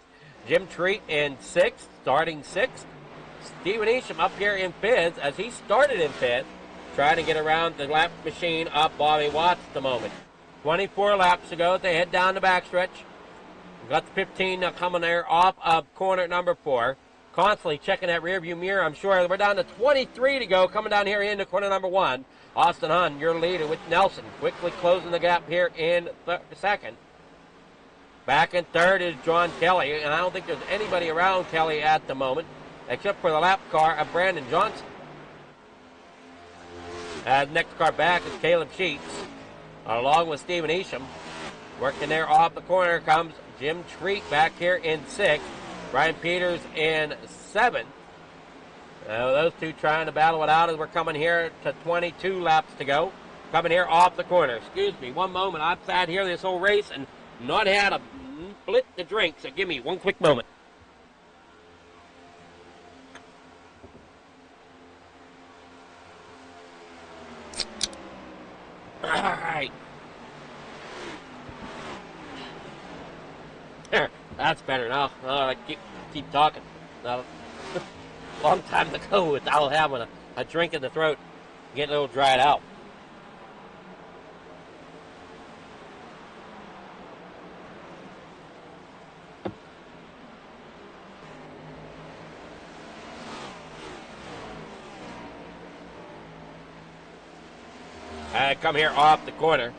Jim Treat in 6th, starting 6th. Stephen Isham up here in 5th, as he started in 5th, trying to get around the lap machine of Bobby Watts at the moment. 24 laps to go. They head down the backstretch. We've got the 15 coming there off of corner number 4. Constantly checking that rearview mirror, I'm sure. We're down to 23 to go, coming down here into corner number 1. Austin Hunt, your leader with Nelson, quickly closing the gap here in second. Back in third is John Kelly, and I don't think there's anybody around Kelly at the moment, except for the lap car of Brandon Johnson. Next car back is Caleb Sheets, along with Stephen Isham. Working there off the corner comes Jim Treat back here in 6th. Brian Peters in 7th. Those two trying to battle it out as we're coming here to 22 laps to go. Coming here off the corner. Excuse me, one moment. I've sat here this whole race and not had a split to drink, so give me one quick moment. All right. There, that's better now. I keep talking. Long time to go without having a drink in the throat. Get a little dried out. I come here off the corner.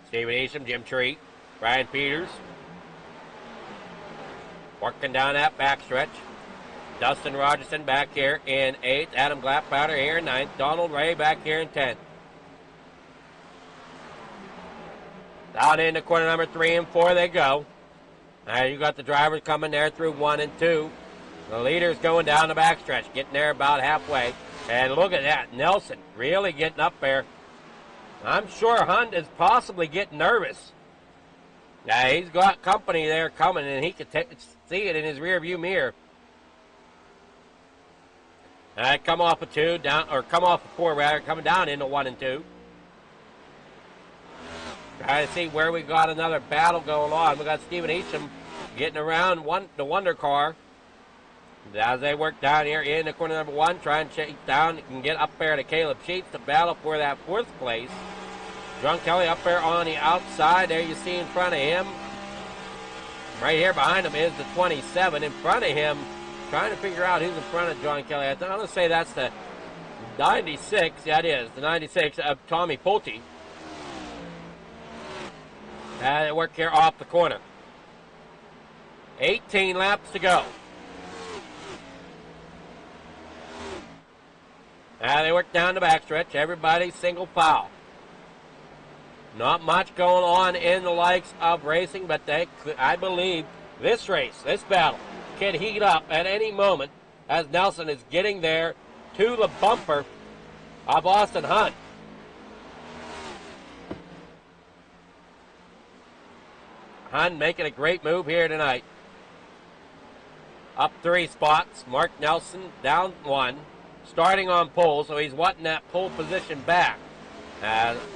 Stephen Isham, Jim Treat, Brian Peters. Working down that backstretch. Dustin Rogerson back here in 8th. Adam Glappowder here in 9th. Donald Ray back here in 10th. Down into corner number 3 and 4 they go. Now you got the drivers coming there through 1 and 2. The leader's going down the backstretch, getting there about halfway. And look at that, Nelson really getting up there. I'm sure Hunt is possibly getting nervous. Now he's got company there coming, and he can see it in his rearview mirror. Come off of 2 down, or come off of 4 rather, coming down into 1 and 2. Trying to see where we got another battle going on. We got Stephen Isham getting around the Wonder car. As they work down here in the corner number 1, trying to chase down and get up there to Caleb Sheets to battle for that 4th place. John Kelly up there on the outside. There you see in front of him. Right here behind him is the 27. In front of him, trying to figure out who's in front of John Kelly. I'm going to say that's the 96. Yeah, it is. The 96 of Tommy Pulte. They work here off the corner. 18 laps to go. They work down the backstretch. Everybody single file. Not much going on in the likes of racing, but I believe this race, this battle, can heat up at any moment as Nelson is getting there to the bumper of Austin Hunt. Hunt making a great move here tonight. Up 3 spots. Mark Nelson down 1. Starting on pole, so he's wanting that pole position back.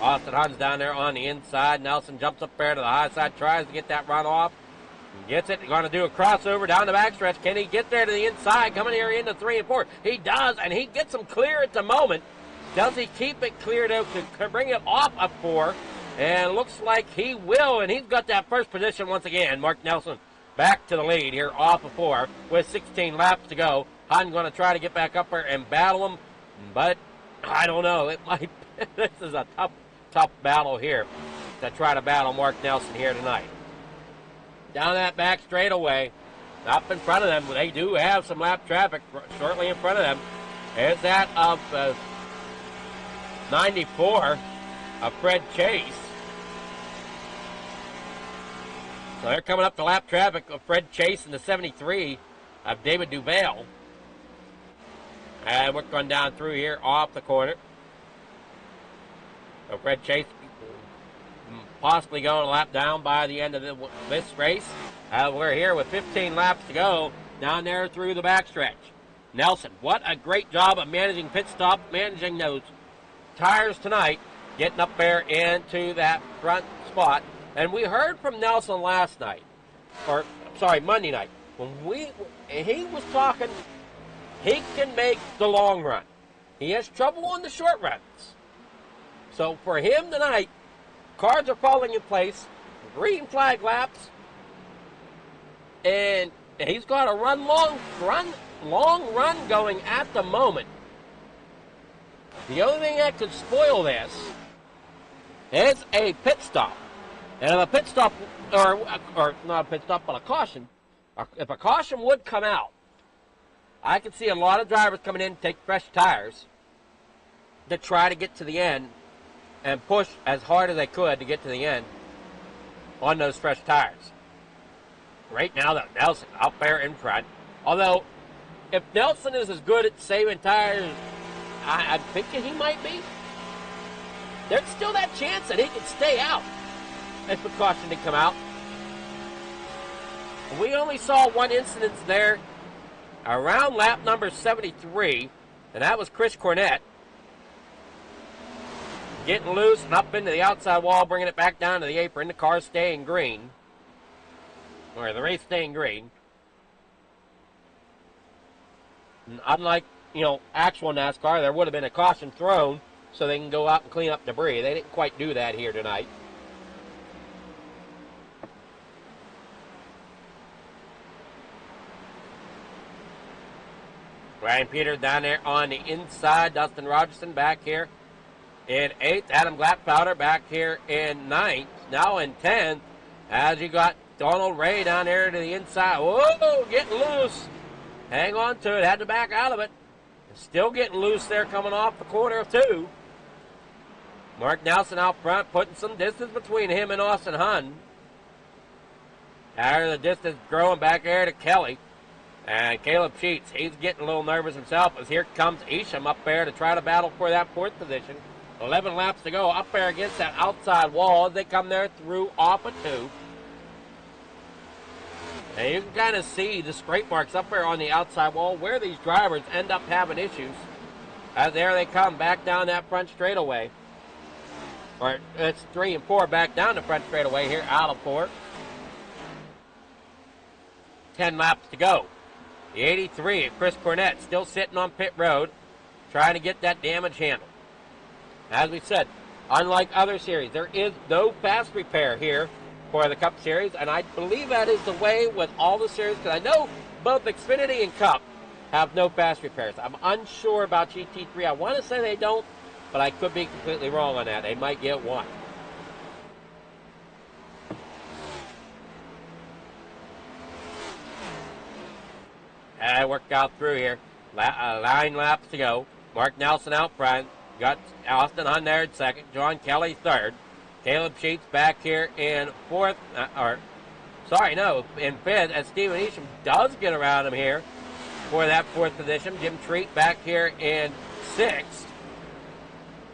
Austin Hunt's down there on the inside. Nelson jumps up there to the high side, tries to get that run off. Gets it. Going to do a crossover down the backstretch. Can he get there to the inside? Coming here into 3 and 4. He does, and he gets him clear at the moment. Does he keep it cleared out to bring it off of 4? And looks like he will, and he's got that first position once again. Mark Nelson back to the lead here off of 4 with 16 laps to go. Hunt going to try to get back up there and battle him, but I don't know. It might. This is a tough battle here to try to battle Mark Nelson here tonight. Down that back straightaway, up in front of them, they do have some lap traffic shortly in front of them. Is that of 94 of Fred Chase. So they're coming up the lap traffic of Fred Chase in the 73 of David Duval. And we're going down through here off the corner. So Fred Chase possibly going a lap down by the end of this race. We're here with 15 laps to go down there through the backstretch. Nelson, what a great job of managing pit stop, managing those tires tonight, getting up there into that front spot. And we heard from Nelson last night, Monday night, when he was talking, he can make the long run. He has trouble on the short runs. So for him tonight, cards are falling in place, green flag laps, and he's got a long run going at the moment. The only thing that could spoil this is a pit stop. And if a pit stop, or not a pit stop, but a caution, if a caution would come out, I could see a lot of drivers coming in to take fresh tires to try to get to the end and push as hard as they could to get to the end on those fresh tires. Right now, though, Nelson out there in front. Although, if Nelson is as good at saving tires, I'm thinking he might be, there's still that chance that he could stay out if the caution did come out. We only saw one incident there around lap number 73, and that was Chris Cornett getting loose and up into the outside wall, bringing it back down to the apron. The car staying green, or the race staying green. And unlike, actual NASCAR, there would have been a caution thrown so they can go out and clean up debris. They didn't quite do that here tonight. Ryan Peters down there on the inside. Dustin Rogerson back here in 8th. Adam Glatpowder back here in 9th. Now in 10th, as you got Donald Ray down there to the inside. Whoa, getting loose. Hang on to it. Had to back out of it. Still getting loose there coming off the corner of 2. Mark Nelson out front, putting some distance between him and Austin Hunn. Out of the distance growing back there to Kelly. And Caleb Sheets, he's getting a little nervous himself as here comes Isham up there to try to battle for that 4th position. 11 laps to go up there against that outside wall as they come there through off of 2. And you can kind of see the scrape marks up there on the outside wall where these drivers end up having issues. As there they come back down that front straightaway. Or it's 3 and 4 back down the front straightaway here out of 4. 10 laps to go. The 83, Chris Cornett, still sitting on pit road, trying to get that damage handled. As we said, unlike other series, there is no fast repair here for the Cup Series, and I believe that is the way with all the series, because I know both Xfinity and Cup have no fast repairs. I'm unsure about GT3. I want to say they don't, but I could be completely wrong on that. They might get one. I worked out through here. 9 laps to go. Mark Nelson out front. Got Austin Hunn there in 2nd. John Kelly 3rd. Caleb Sheets back here in 4th. In 5th. As Stephen Isham does get around him here for that 4th position. Jim Treat back here in 6th.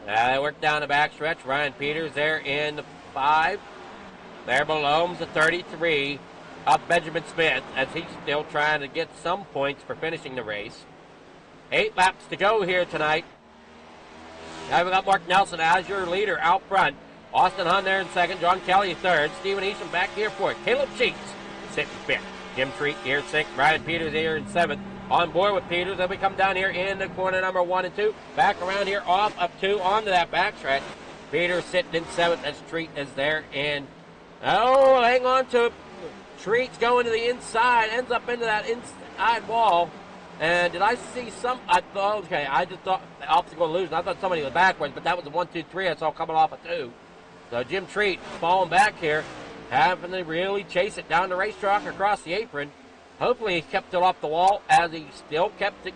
They work down the back stretch. Ryan Peters there in 5. There below him's the 33. Up Benjamin Smith as he's still trying to get some points for finishing the race. 8 laps to go here tonight. Now we've got Mark Nelson as your leader out front. Austin Hunn there in 2nd. John Kelly 3rd. Stephen Isham back here 4th. Caleb Sheets sitting 5th. Jim Treat here 6th. Brian Peters here in 7th. On board with Peters. Then we come down here in the corner number 1 and 2. Back around here off up 2 onto that backstretch. Peters sitting in 7th as Treat is there. And hang on to it. Treat's going to the inside, ends up into that inside wall. And did I see I just thought the obstacle illusion. I thought somebody was backwards, but that was the 1, 2, 3 I saw coming off of 2. So Jim Treat falling back here, having to really chase it down the racetrack across the apron. Hopefully he kept it off the wall as he still kept it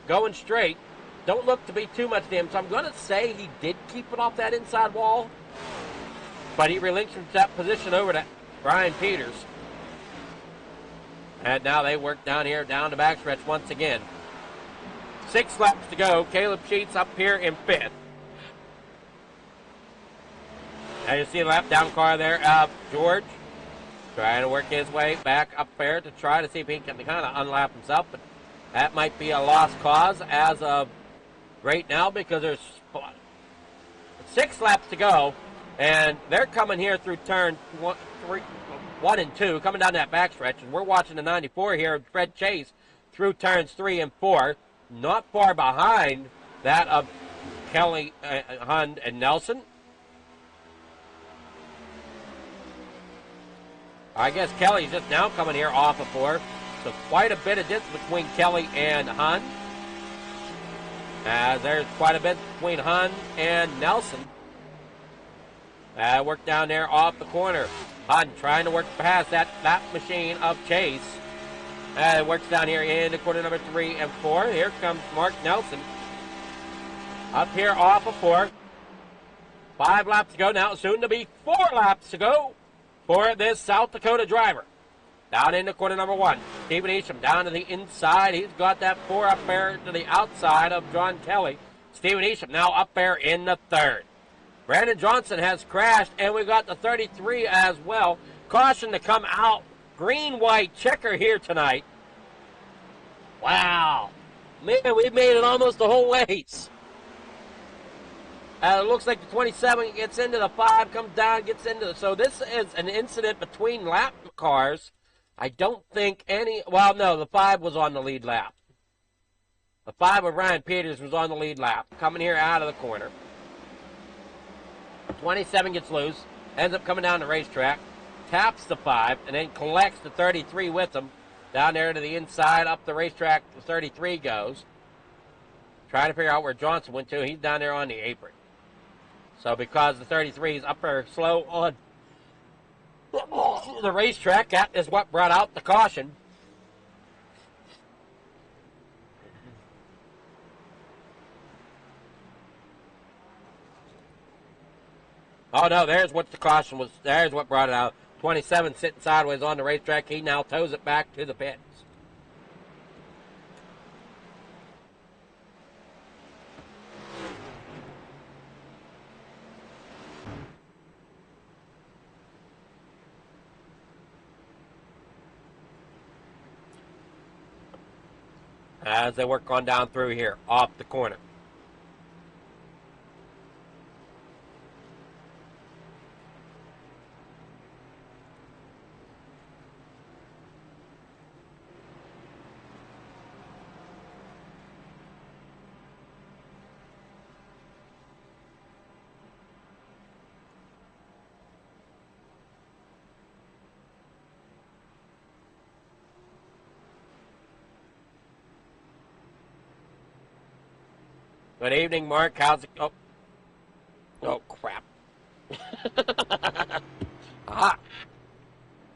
going straight. Don't look to be too much damage. So I'm going to say he did keep it off that inside wall. But he relinquished that position over to Brian Peters. And now they work down here, down the backstretch once again. 6 laps to go. Caleb Sheets up here in 5th. Now you see the lap down car there. George trying to work his way back up there to try to see if he can kind of unlap himself. But that might be a lost cause as of right now because there's 6 laps to go. And they're coming here through turn 1 and 2, coming down that backstretch. And we're watching the 94 here, Fred Chase, through turns 3 and 4. Not far behind that of Kelly, Hund, and Nelson. I guess Kelly's just now coming here off of 4. So quite a bit of distance between Kelly and Hund. As there's quite a bit between Hund and Nelson. Work down there off the corner. Hund trying to work past that machine of Chase. Works down here into corner number 3 and 4. Here comes Mark Nelson. Up here off of 4. 5 laps to go now. Soon to be 4 laps to go for this South Dakota driver. Down into corner number 1. Stephen Isham down to the inside. He's got that 4 up there to the outside of John Kelly. Stephen Isham now up there in the 3rd. Brandon Johnson has crashed, and we got the 33 as well. Caution to come out. Green-white checker here tonight. Wow. Man, we made it almost the whole ways. It looks like the 27 gets into the 5, comes down, gets into the... So this is an incident between lap cars. I don't think any... Well, no, the 5 was on the lead lap. The 5 of Ryan Peters was on the lead lap. Coming here out of the corner. 27 gets loose, ends up coming down the racetrack, taps the 5, and then collects the 33 with him. Down there to the inside, up the racetrack, the 33 goes. Trying to figure out where Johnson went to. He's down there on the apron. So because the 33 is up there slow on the racetrack, that is what brought out the caution. Oh, no, there's what the caution was. There's what brought it out. 27 sitting sideways on the racetrack. He now tows it back to the pits. As they work on down through here, off the corner. Good evening, Mark. How's it go? Oh, crap.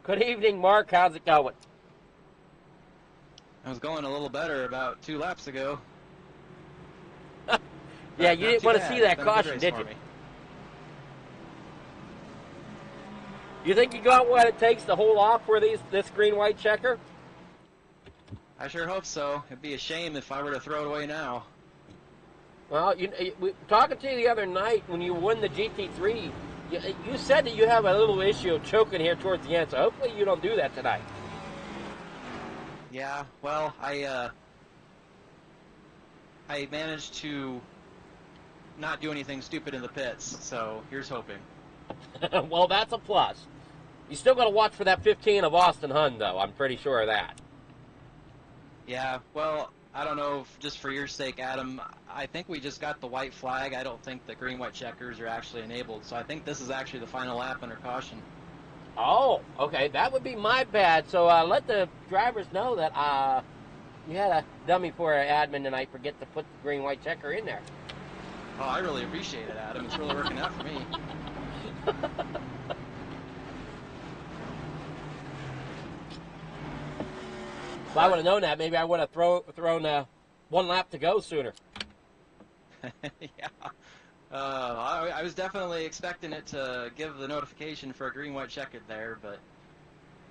Good evening, Mark. How's it going? I was going a little better about 2 laps ago. Yeah, you didn't want to see that caution, did you? You think you got what it takes to hold off for this green-white checker? I sure hope so. It'd be a shame if I were to throw it away now. Well, talking to you the other night when you won the GT3, you said that you have a little issue of choking here towards the end, so hopefully you don't do that tonight. Yeah, well, I managed to not do anything stupid in the pits, so here's hoping. Well, that's a plus. You still got to watch for that 15 of Austin Hund, though. I'm pretty sure of that. Yeah, well, I don't know, just for your sake, Adam, I think we just got the white flag. I don't think the green-white checkers are actually enabled, so I think this is actually the final lap under caution. Oh, okay, that would be my bad. So let the drivers know that you had a dummy for an admin tonight. Forget to put the green-white checker in there. Oh, I really appreciate it, Adam. It's really working out for me. If I would have known that, maybe I would have thrown 1 lap to go sooner. Yeah. I was definitely expecting it to give the notification for a green-white checker there, but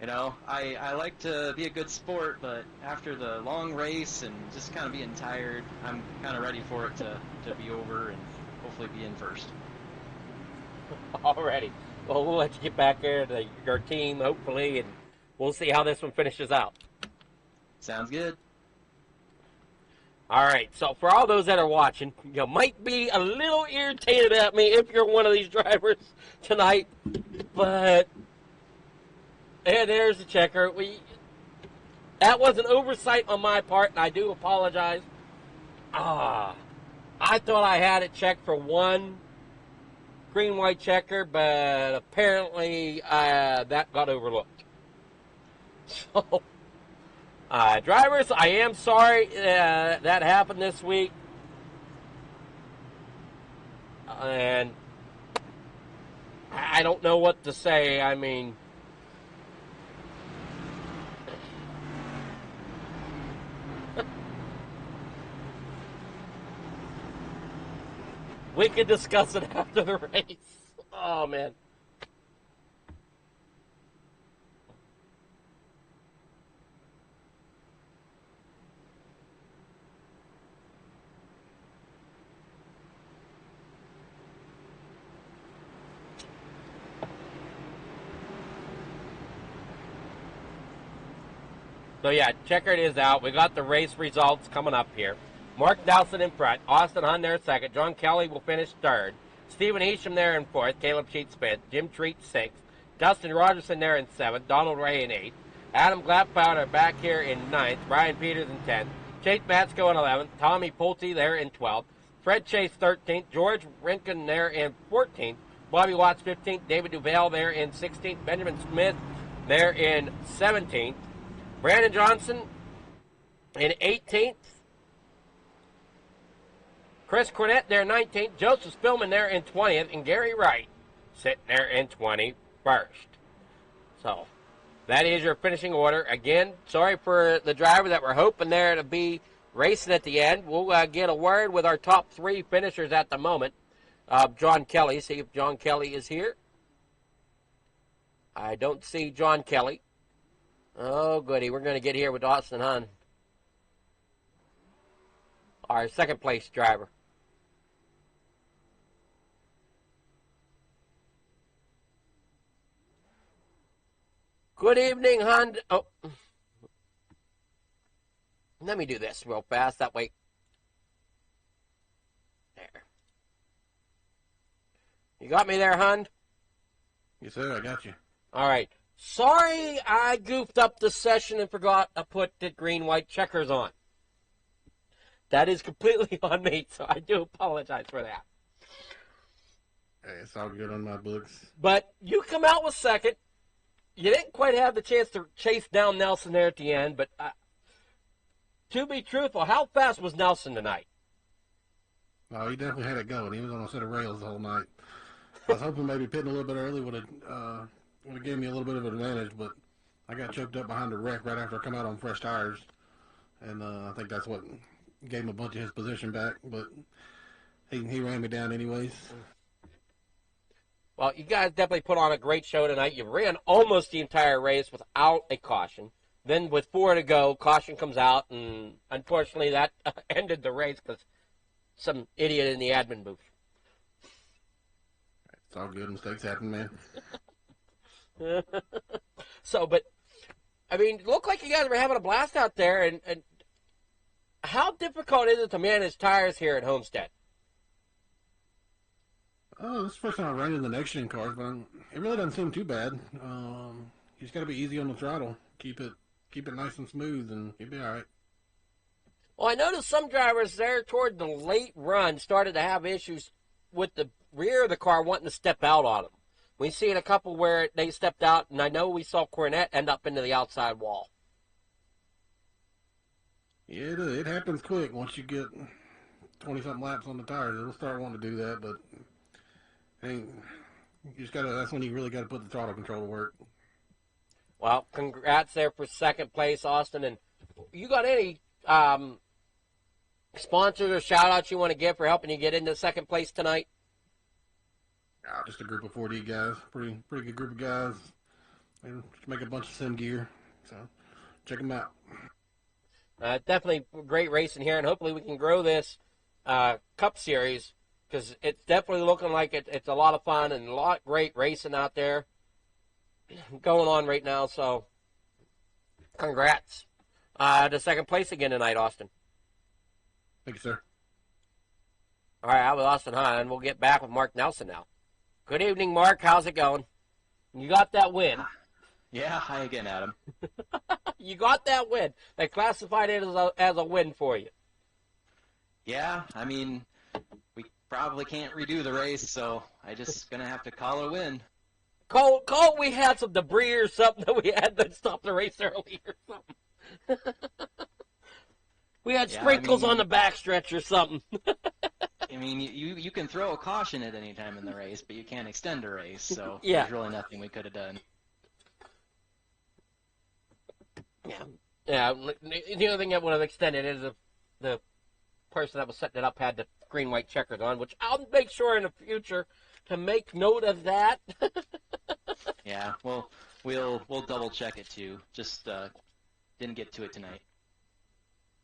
You know, I like to be a good sport, but after the long race and just kind of being tired, I'm kind of ready for it to be over and hopefully be in first. Alrighty. Well, we'll let you get back there to your team, hopefully, and we'll see how this one finishes out. Sounds good. All right, so for all those that are watching, you might be a little irritated at me if you're one of these drivers tonight, but and there's the checker. That was an oversight on my part, and I do apologize. I thought I had it checked for one green-white checker, but apparently that got overlooked. So, drivers, I am sorry that happened this week. And I don't know what to say. I mean, we could discuss it after the race. Oh, man. So, yeah, checkered is out. We got the race results coming up here. Mark Nelson in front. Austin Hunt there second. John Kelly will finish third. Stephen Easham there in fourth. Caleb Sheets fifth. Jim Treat sixth. Dustin Rogerson there in seventh. Donald Ray in eighth. Adam Gladpowder back here in ninth. Brian Peters in 10th. Chase Matsko in 11th. Tommy Pulte there in 12th. Fred Chase 13th. George Rinkin there in 14th. Bobby Watts 15th. David Duval there in 16th. Benjamin Smith there in 17th. Brandon Johnson in 18th. Chris Cornett there 19th. Joseph Spillman there in 20th. And Gary Wright sitting there in 21st. So, that is your finishing order. Again, sorry for the driver that we're hoping there to be racing at the end. We'll get a word with our top three finishers at the moment. John Kelly. See if John Kelly is here. I don't see John Kelly. Oh, goody. We're going to get here with Austin Hunt, our second place driver. Good evening, Hunt. Oh, let me do this real fast. That way. There. You got me there, Hunt? Yes, sir, I got you. All right. Sorry I goofed up the session and forgot to put the green-white checkers on. That is completely on me, so I do apologize for that. Hey, it's all good on my books. But you come out with second. You didn't quite have the chance to chase down Nelson there at the end, but to be truthful, how fast was Nelson tonight? Oh, he definitely had it going. He was on a set of rails the whole night. I was hoping maybe pitting a little bit early would have given me a little bit of an advantage, but I got choked up behind the wreck right after I come out on fresh tires, and I think that's what gave him a bunch of his position back. But he ran me down anyways. Well, you guys definitely put on a great show tonight. You ran almost the entire race without a caution. Then with 4 to go, caution comes out, and unfortunately that ended the race because some idiot in the admin booth. It's all good. Mistakes happen, man. So, but, I mean, it looked like you guys were having a blast out there, and how difficult is it to manage tires here at Homestead? Oh, this is the first time I ran in the next-gen cars, but it really doesn't seem too bad. You just got to be easy on the throttle. Keep it nice and smooth, and you'll be all right. Well, I noticed some drivers there toward the late run started to have issues with the rear of the car wanting to step out on them. We've seen a couple where they stepped out, and I know we saw Cornette end up into the outside wall. Yeah, it happens quick once you get 20-something laps on the tires. It'll start wanting to do that, but you just gotta. That's when you really got to put the throttle control to work. Well, congrats there for second place, Austin. And you got any sponsors or shout-outs you want to give for helping you get into second place tonight? Just a group of 4D guys. Pretty good group of guys. and just make a bunch of sim gear. So check them out. Definitely great racing here, and hopefully we can grow this Cup Series because it's definitely looking like it's a lot of fun and a lot great racing out there going on right now. So congrats to second place again tonight, Austin. Thank you, sir. All right, I was Austin Hahn. We'll get back with Mark Nelson now. Good evening, Mark. How's it going? You got that win. Yeah, hi again, Adam. You got that win. They classified it as a win for you. Yeah, I mean, we probably can't redo the race, so I just gonna have to call it a win. Cole, we had some debris or something that we had to stop the race early or something. We had sprinkles on the backstretch or something. I mean, you can throw a caution at any time in the race, but you can't extend a race, so Yeah. there's really nothing we could have done. Yeah. The only thing that would have extended is if the person that was setting it up had the green-white checkers on, which I'll make sure in the future to make note of that. Yeah, well, we'll double check it too. Just didn't get to it tonight.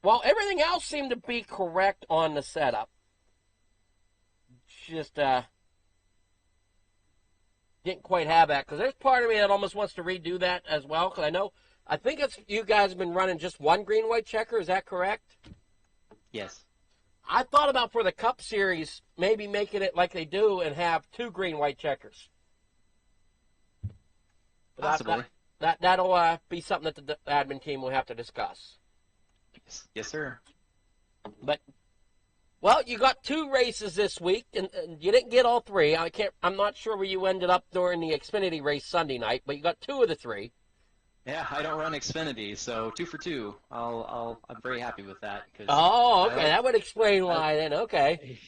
Well, everything else seemed to be correct on the setup. Just didn't quite have that because there's part of me that almost wants to redo that as well because I think it's you guys have been running just one green-white checker. Is that correct? Yes. I thought about for the Cup Series maybe making it like they do and have two green-white checkers. Possibly. That'll be something that the admin team will have to discuss. Yes, sir. But well, you got two races this week, and you didn't get all three. I'm not sure where you ended up during the Xfinity race Sunday night, but you got two of the three. Yeah, I don't run Xfinity, so 2 for 2. I'm very happy with that. Oh, okay, that would explain why then. Okay.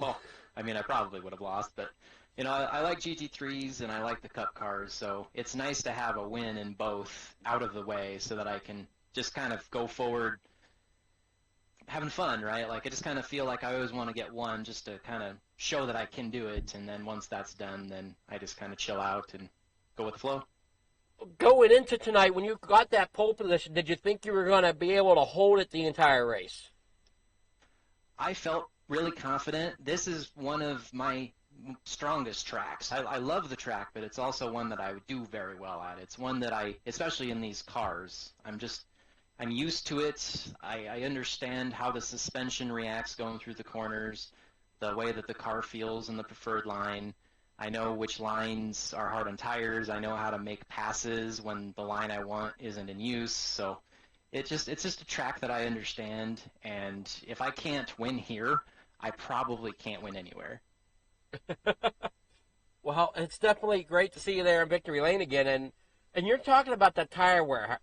Well, I mean, I probably would have lost, but I like GT3s and I like the Cup cars, so it's nice to have a win in both out of the way so that I can just kind of go forward having fun, right? Like, I just kind of feel like I always want to get one just to kind of show that I can do it, and then once that's done, then I just kind of chill out and go with the flow. Going into tonight, when you got that pole position, did you think you were going to be able to hold it the entire race? I felt really confident. This is one of my strongest tracks. I love the track, but it's also one that I do very well at. It's one that especially in these cars, I'm used to it. I understand how the suspension reacts going through the corners, the way that the car feels in the preferred line. I know which lines are hard on tires. I know how to make passes when the line I want isn't in use. So it's just a track that I understand. And if I can't win here, I probably can't win anywhere. Well, it's definitely great to see you there in Victory Lane again. And you're talking about that tire wear.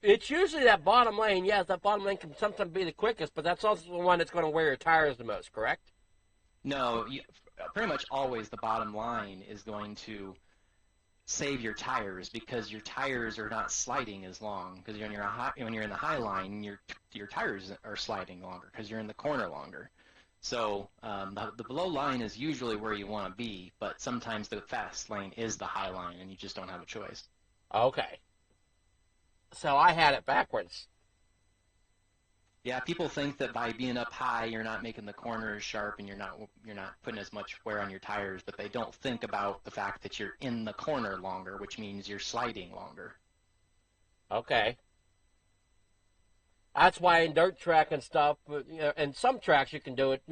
It's usually that bottom lane. Yes, that bottom lane can sometimes be the quickest, but that's also the one that's going to wear your tires the most, correct? No, pretty much always the bottom line is going to save your tires because your tires are not sliding as long. Because when you're in the high line, your tires are sliding longer because you're in the corner longer. So the below line is usually where you want to be, but sometimes the fast lane is the high line, and you just don't have a choice. Okay. So I had it backwards. Yeah, people think that by being up high, you're not making the corners sharp and you're not putting as much wear on your tires, but they don't think about the fact that you're in the corner longer, which means you're sliding longer. Okay. That's why in dirt track and stuff, and some tracks you can do it.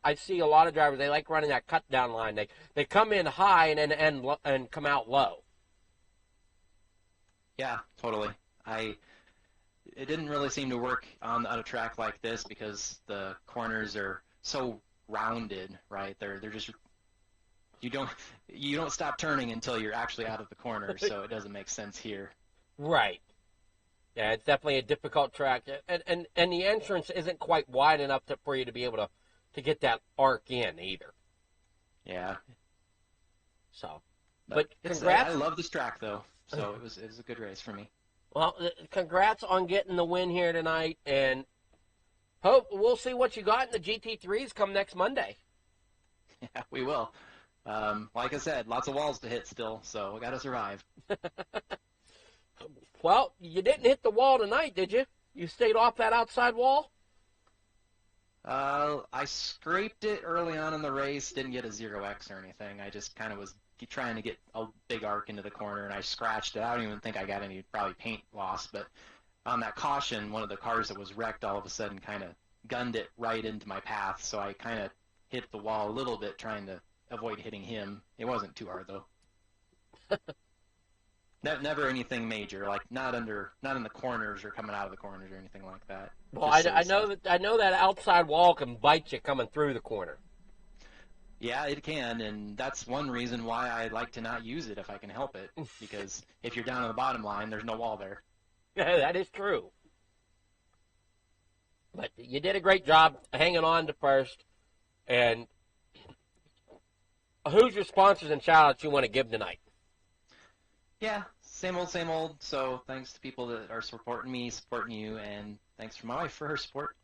I see a lot of drivers, they like running that cut down line. They come in high and then and come out low. Yeah, totally. It didn't really seem to work on a track like this because the corners are so rounded, right? They're just you don't stop turning until you're actually out of the corner, so it doesn't make sense here. Right. Yeah, it's definitely a difficult track, and the entrance isn't quite wide enough for you to be able to get that arc in either. Yeah. So, but congrats. I love this track though, so it was a good race for me. Well, congrats on getting the win here tonight, and hope we'll see what you got in the GT3s come next Monday. Yeah, we will. Like I said, lots of walls to hit still, so we got to survive. Well, you didn't hit the wall tonight, did you? You stayed off that outside wall? I scraped it early on in the race, didn't get a 0x or anything. I just kind of was trying to get a big arc into the corner, and I scratched it. I don't even think I got any probably paint loss, but on that caution, one of the cars that was wrecked all of a sudden kind of gunned it right into my path, so I kind of hit the wall a little bit trying to avoid hitting him. It wasn't too hard, though. Never anything major, like not in the corners or coming out of the corners or anything like that. Well, I know that outside wall can bite you coming through the corner. Yeah, it can, and that's one reason why I like to not use it if I can help it, because if you're down on the bottom line, there's no wall there. Yeah, that is true. But you did a great job hanging on to first. And who's your sponsors and shout-outs you want to give tonight? Yeah, same old. So thanks to people that are supporting me, supporting you, and thanks for my wife for her support.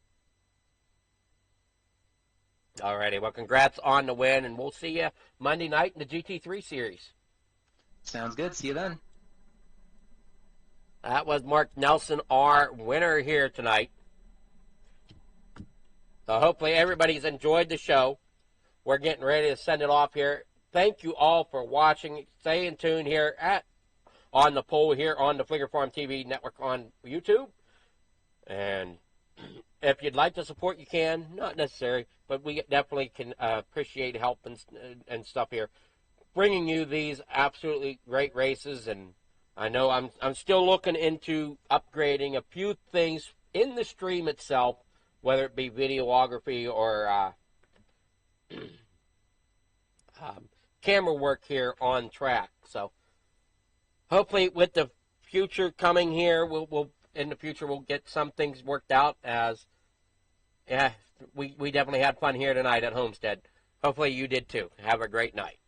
Alrighty, well, congrats on the win, and we'll see you Monday night in the GT3 series. Sounds good. See you then. That was Mark Nelson, our winner here tonight. So hopefully everybody's enjoyed the show. We're getting ready to send it off here. Thank you all for watching. Stay in tune here on the poll here on the Flicker Farm TV network on YouTube. And if you'd like to support, you can. Not necessary, but we definitely can appreciate help and stuff here. Bringing you these absolutely great races. And I know I'm still looking into upgrading a few things in the stream itself, whether it be videography or camera work here on track. So hopefully with the future coming here, we'll get some things worked out. As we definitely had fun here tonight at Homestead. Hopefully you did too. Have a great night.